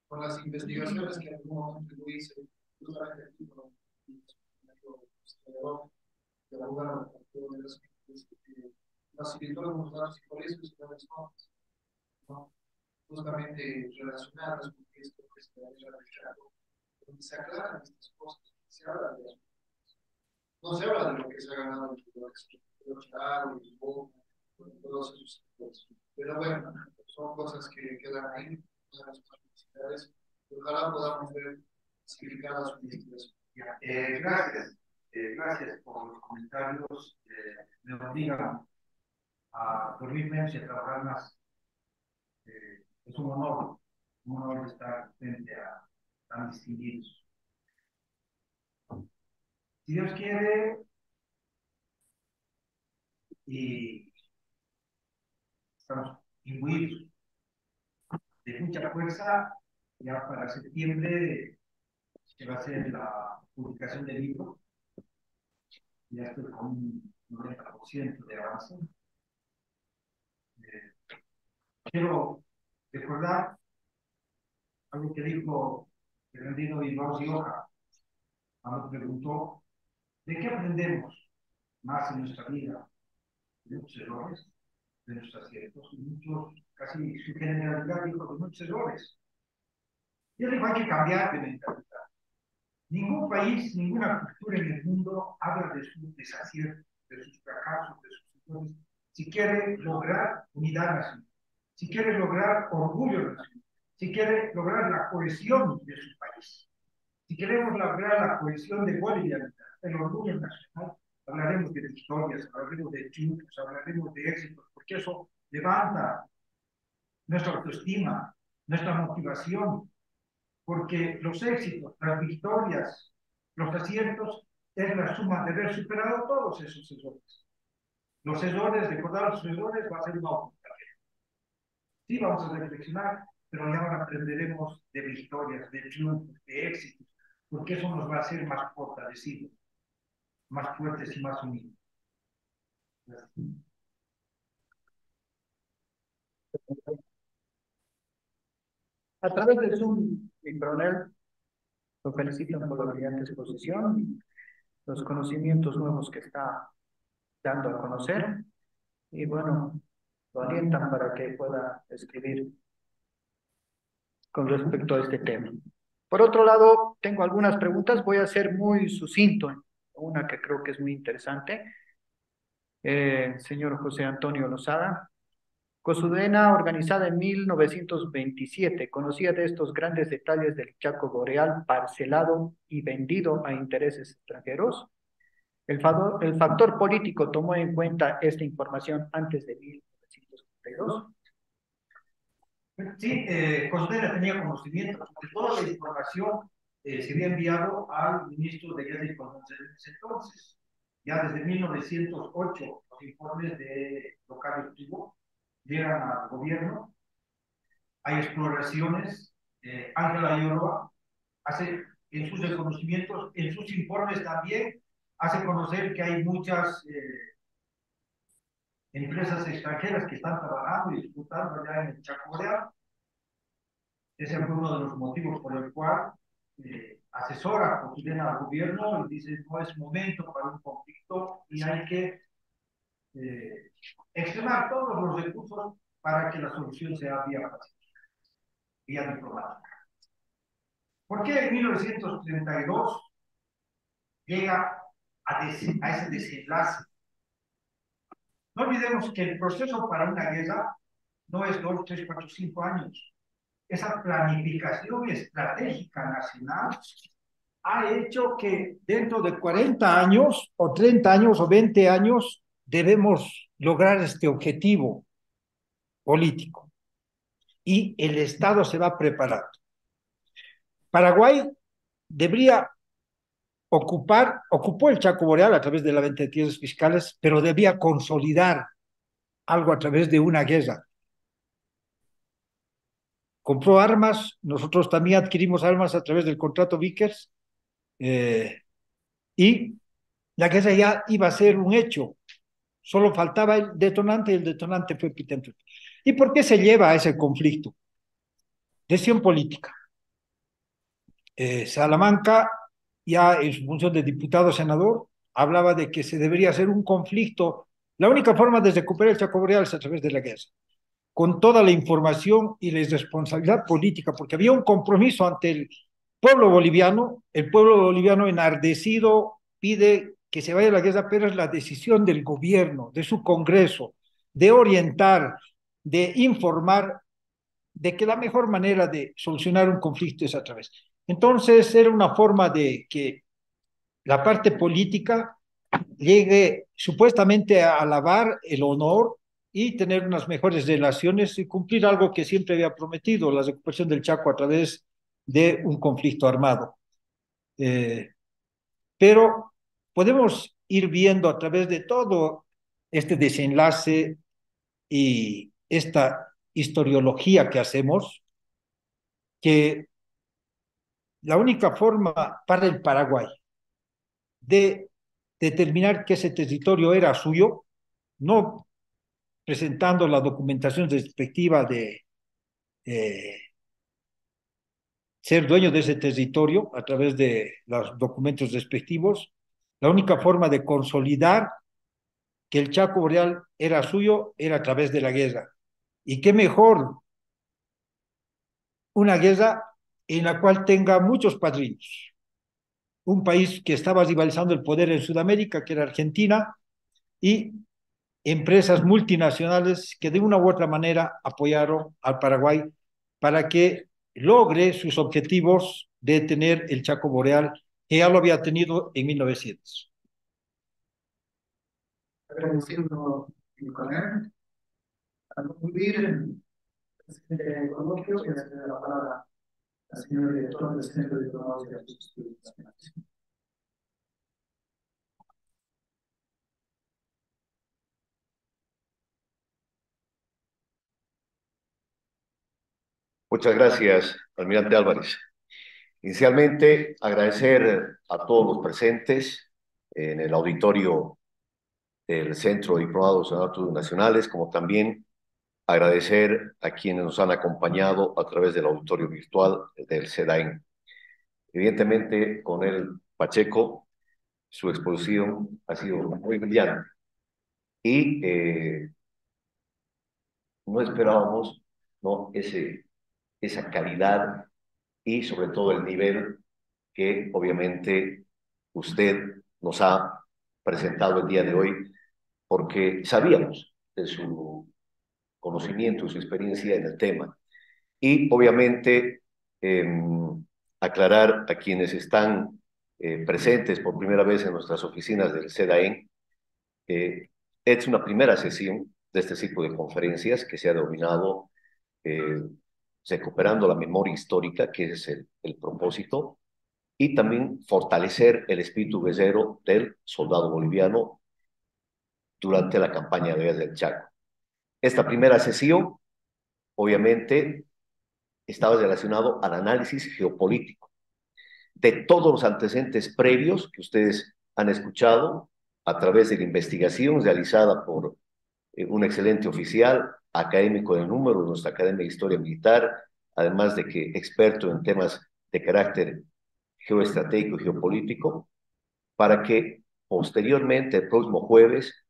Con las investigaciones que en algún momento yo hice, justamente aquí con el historiador de la UNAM, de las facilitó algunos datos y por eso es una de las cosas, ¿no? Justamente relacionadas con esto que se ha realizado, donde se aclaran estas cosas, se habla de eso. No se habla de lo que se ha ganado el Charo, el Boca, todos esos sectores. Pero bueno, son cosas que quedan ahí, una de las necesidades. Ojalá podamos ver significadas su investigación. Gracias. Gracias por los comentarios. Me obligan a dormir menos y a trabajar más. Es un honor estar frente a tan distinguidos. Si Dios quiere, y estamos imbuidos de mucha fuerza, ya para septiembre se va a hacer la publicación del libro. Ya estoy con un 90% de avance. Quiero recordar algo que dijo Bernardino Bilbao Rioja cuando preguntó: ¿de qué aprendemos más en nuestra vida? De muchos errores, de nuestros aciertos, y muchos, casi su generalidad dijo, de muchos errores. Y es igual que cambiar de mentalidad. Ningún país, ninguna cultura en el mundo habla de sus desaciertos, de sus fracasos, de sus errores, si quiere lograr unidad nacional, si quiere lograr orgullo nacional, si quiere lograr la cohesión de su país. Si queremos lograr la cohesión de Bolivia, el orgullo nacional, hablaremos de victorias, hablaremos de triunfos, hablaremos de éxitos, porque eso levanta nuestra autoestima, nuestra motivación, porque los éxitos, las victorias, los aciertos, es la suma de haber superado todos esos errores. Los errores, recordar los errores, va a ser una oportunidad. Sí, vamos a reflexionar, pero ya ahora aprenderemos de victorias, de triunfos, de éxitos, porque eso nos va a hacer más fortalecidos, más fuertes y más unidos. Gracias. A través de Zoom, mi coronel, lo felicitan por la brillante exposición, los conocimientos nuevos que está dando a conocer, y bueno, lo alientan para que pueda escribir con respecto a este tema. Por otro lado, tengo algunas preguntas, voy a ser muy sucinto, una que creo que es muy interesante. Señor José Antonio Lozada, Cosudena, organizada en 1927, conocía de estos grandes detalles del Chaco Boreal parcelado y vendido a intereses extranjeros. El factor político tomó en cuenta esta información antes de 1932. Sí, Cosudena tenía conocimiento de toda la información, se había enviado al ministro de Guerra y Comercio en ese entonces. Ya desde 1908, los informes de local activo llegan al gobierno, hay exploraciones, Ángela Lloroa hace en sus reconocimientos, en sus informes también, hace conocer que hay muchas empresas extranjeras que están trabajando y disputando allá en el Chaco Boreal. Ese fue uno de los motivos por el cual asesora Cosudena al gobierno y dice: no es momento para un conflicto y hay que extremar todos los recursos para que la solución sea vía pacífica, vía diplomática. ¿Por qué en 1932 llega a ese desenlace? No olvidemos que el proceso para una guerra no es 2, 3, 4, 5 años. esa planificación estratégica nacional ha hecho que dentro de 40 años o 30 años o 20 años debemos lograr este objetivo político y el Estado se va preparando. Paraguay debería ocupó el Chaco Boreal a través de la venta de tierras fiscales, pero debía consolidar algo a través de una guerra. Compró armas, nosotros también adquirimos armas a través del contrato Vickers, y la guerra ya iba a ser un hecho. Solo faltaba el detonante y el detonante fue Pitentro. ¿Y por qué se lleva a ese conflicto? Decisión política. Salamanca, ya en su función de diputado senador, hablaba de que se debería hacer un conflicto. La única forma de recuperar el Chaco Boreal es a través de la guerra, con toda la información y la responsabilidad política, porque había un compromiso ante el pueblo boliviano enardecido pide que se vaya a la guerra, pero es la decisión del gobierno, de su Congreso, de orientar, de informar de que la mejor manera de solucionar un conflicto es a través. Entonces era una forma de que la parte política llegue supuestamente a alabar el honor y tener unas mejores relaciones y cumplir algo que siempre había prometido, la recuperación del Chaco a través de un conflicto armado. Pero podemos ir viendo a través de todo este desenlace y esta historiología que hacemos, que la única forma para el Paraguay de determinar que ese territorio era suyo, no presentando la documentación respectiva de eh, ser dueño de ese territorio a través de los documentos respectivos, la única forma de consolidar que el Chaco Boreal era suyo era a través de la guerra. Y qué mejor una guerra en la cual tenga muchos padrinos. Un país que estaba rivalizando el poder en Sudamérica, que era Argentina, y empresas multinacionales que de una u otra manera apoyaron al Paraguay para que logre sus objetivos de tener el Chaco Boreal, que ya lo había tenido en 1900. Agradeciendo con él. Al concluir el coloquio, voy a ceder la palabra al señor director del Centro de Diplomados de Altos Estudios Nacionales. Muchas gracias, almirante Álvarez. Inicialmente, agradecer a todos los presentes en el auditorio del Centro de Diplomados de Estudios Nacionales, como también agradecer a quienes nos han acompañado a través del auditorio virtual del SEDAIN. Evidentemente, con el Pacheco, su exposición ha sido muy brillante y no esperábamos, ¿no?, esa calidad y sobre todo el nivel que obviamente usted nos ha presentado el día de hoy, porque sabíamos de su conocimiento, su experiencia en el tema. Y obviamente aclarar a quienes están presentes por primera vez en nuestras oficinas del SEDAEN, es una primera sesión de este tipo de conferencias que se ha denominado recuperando la memoria histórica, que es el propósito, y también fortalecer el espíritu guerrero del soldado boliviano durante la campaña de guerra del Chaco. Esta primera sesión, obviamente, estaba relacionado al análisis geopolítico de todos los antecedentes previos que ustedes han escuchado a través de la investigación realizada por un excelente oficial, académico de número de nuestra Academia de Historia Militar, además de que experto en temas de carácter geoestratégico y geopolítico, para que posteriormente, el próximo jueves,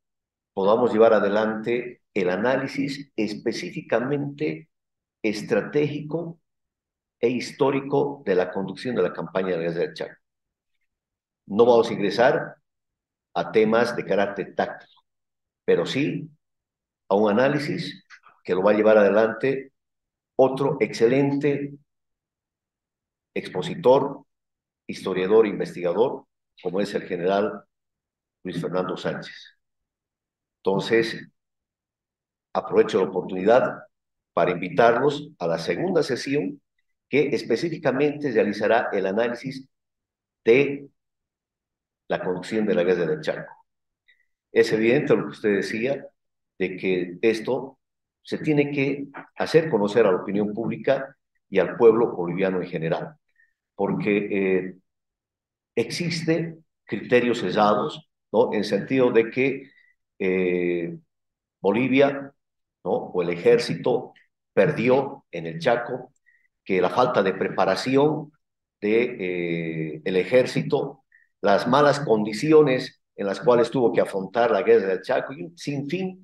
podamos llevar adelante el análisis específicamente estratégico e histórico de la conducción de la campaña de guerra del Chaco. No vamos a ingresar a temas de carácter táctico, pero sí a un análisis que lo va a llevar adelante otro excelente expositor, historiador, investigador, como es el general Luis Fernando Sánchez. Entonces, aprovecho la oportunidad para invitarlos a la segunda sesión que específicamente realizará el análisis de la conducción de la guerra del Chaco. Es evidente lo que usted decía, de que esto se tiene que hacer conocer a la opinión pública y al pueblo boliviano en general, porque existen criterios sesgados, ¿no? En sentido de que Bolivia, ¿no? O el ejército perdió en el Chaco, que la falta de preparación de el ejército, las malas condiciones en las cuales tuvo que afrontar la guerra del Chaco y un sinfín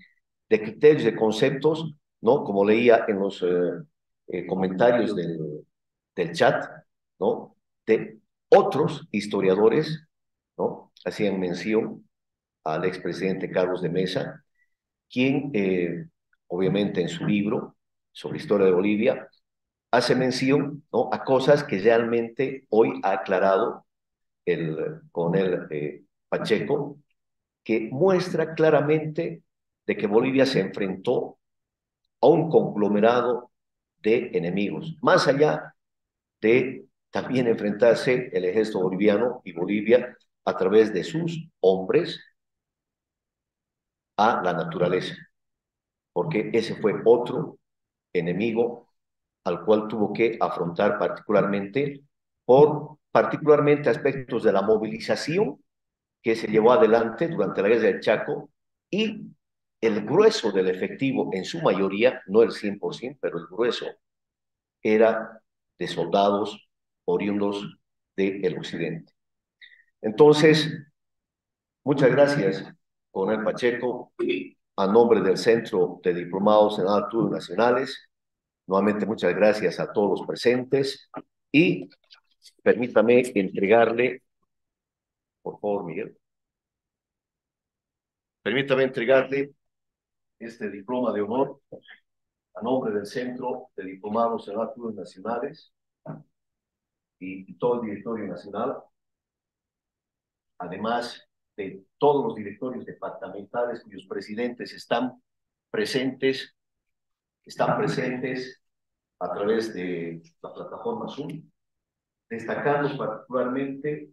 de criterios, de conceptos, ¿no? Como leía en los comentarios del chat, ¿no? De otros historiadores, ¿no? Hacían mención al expresidente Carlos de Mesa, quien, obviamente, en su libro sobre historia de Bolivia, hace mención, ¿no? A cosas que realmente hoy ha aclarado el coronel Pacheco, que muestra claramente de que Bolivia se enfrentó a un conglomerado de enemigos, más allá de también enfrentarse el ejército boliviano y Bolivia a través de sus hombres a la naturaleza, porque ese fue otro enemigo al cual tuvo que afrontar particularmente aspectos de la movilización que se llevó adelante durante la guerra del Chaco y el grueso del efectivo, en su mayoría, no el 100%, pero el grueso, era de soldados oriundos del occidente. Entonces, muchas gracias, coronel Pacheco, a nombre del Centro de Diplomados en Estudios Nacionales. Nuevamente, muchas gracias a todos los presentes y permítame entregarle, por favor, Miguel, permítame entregarle este diploma de honor a nombre del Centro de Diplomados en Estudios Nacionales y todo el directorio nacional, además de todos los directorios departamentales cuyos presidentes están presentes a través de la plataforma Zoom, destacando particularmente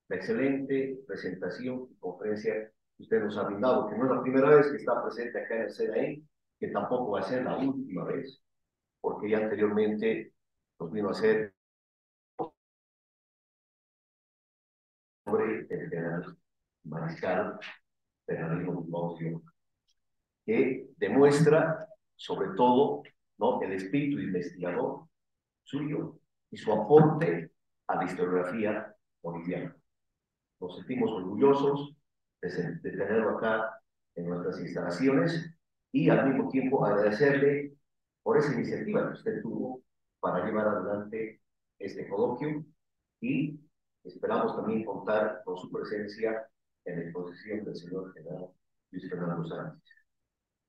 la excelente presentación y conferencia que usted nos ha brindado, que no es la primera vez que está presente acá en el CNE, que tampoco va a ser la última vez, porque ya anteriormente nos vino a hacer sobre el general mariscal Fernando Moncio, que demuestra sobre todo, ¿no?, el espíritu investigador suyo y su aporte a la historiografía boliviana. Nos sentimos orgullosos de tenerlo acá en nuestras instalaciones y al mismo tiempo agradecerle por esa iniciativa que usted tuvo para llevar adelante este coloquio y esperamos también contar con su presencia en la exposición del señor general Luis Fernando Sánchez.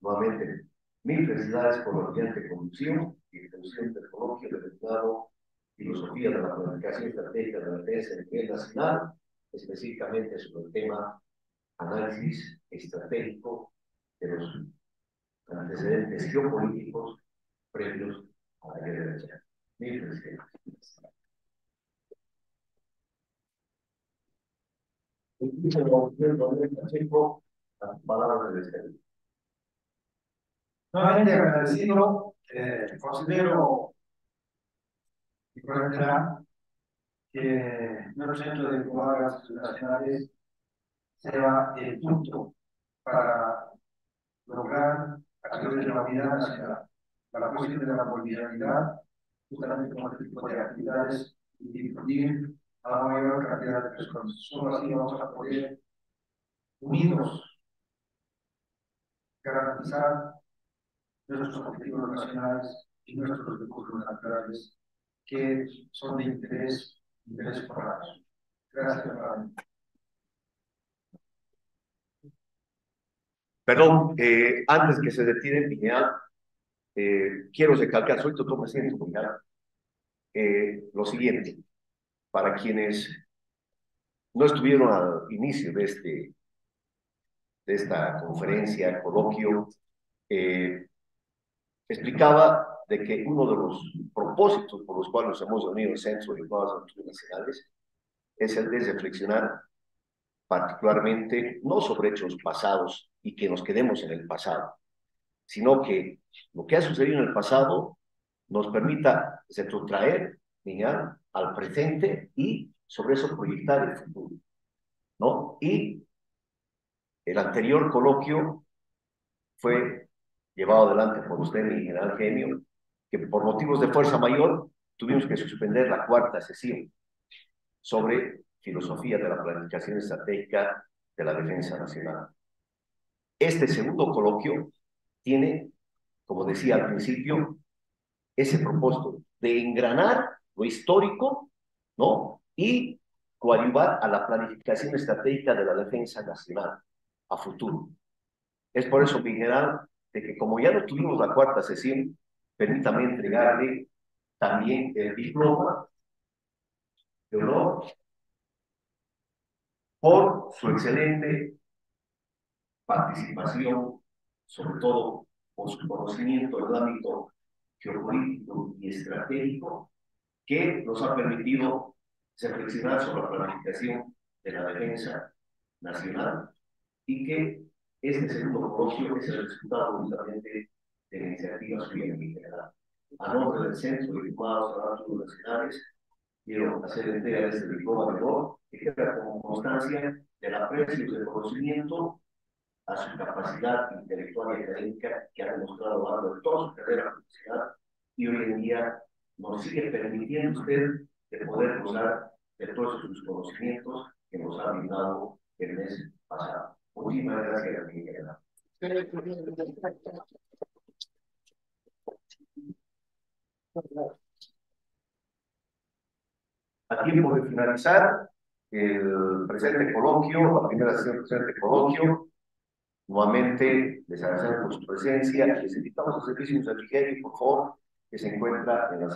Nuevamente, mil felicidades por la brillante conducción y difusión del coloquio denominado Filosofía de la Planificación Estratégica de la Defensa a nivel nacional, específicamente sobre el tema análisis estratégico de los antecedentes geopolíticos previos a la guerra de Chaco. Mil felicidades. Las palabras del exterior. Nuevamente agradecido, considero y correcta que nuestro centro de diplomados nacionales sea el punto para lograr a través de la unidad nacional, para la cuestión de la bolivianidad, justamente con este tipo de actividades y difundir a la mayor cantidad de personas. Solo así vamos a poder, unidos, garantizar nuestros objetivos nacionales y nuestros recursos naturales que son de interés para nosotros. Gracias, hermano. Perdón, antes que se retire, Pineal, quiero recalcar, soy doctor presidente, lo siguiente, para quienes no estuvieron al inicio de esta conferencia, coloquio, explicaba de que uno de los propósitos por los cuales nos hemos reunido en el Centro de Diplomados Nacionales es el de reflexionar particularmente no sobre hechos pasados y que nos quedemos en el pasado, sino que lo que ha sucedido en el pasado nos permita retrotraer al presente y sobre eso proyectar el futuro, ¿no? Y el anterior coloquio fue llevado adelante por usted, mi general Genio, que por motivos de fuerza mayor tuvimos que suspender la cuarta sesión sobre filosofía de la planificación estratégica de la defensa nacional. Este segundo coloquio tiene, como decía al principio, ese propósito de engranar lo histórico, ¿no? Y coadyuvar a la planificación estratégica de la defensa nacional a futuro. Es por eso, mi general, de que como ya no tuvimos la cuarta sesión, permítame entregarle también el diploma de honor por su excelente participación, sobre todo por su conocimiento en el ámbito geopolítico y estratégico, que nos ha permitido reflexionar sobre la planificación de la defensa nacional y que este segundo coloquio es el resultado justamente de la iniciativa suya en general. A nombre del Centro de Diplomados Nacionales, quiero hacer entrega de este diploma de honor que queda como constancia del aprecio y del conocimiento a su capacidad intelectual y académica que ha demostrado a lo largo de toda su carrera profesional y hoy en día nos sigue permitiendo usted de poder gozar de todos sus conocimientos que nos ha brindado el mes pasado. Muchísimas gracias, mi general. A tiempo de finalizar el presente coloquio, la primera sesión del presente coloquio, nuevamente les agradecemos por su presencia y les invitamos a servicio de refrigerio, por favor, que se encuentra en la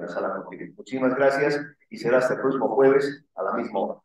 sala contigua. Muchísimas gracias y será hasta el próximo jueves a la misma hora.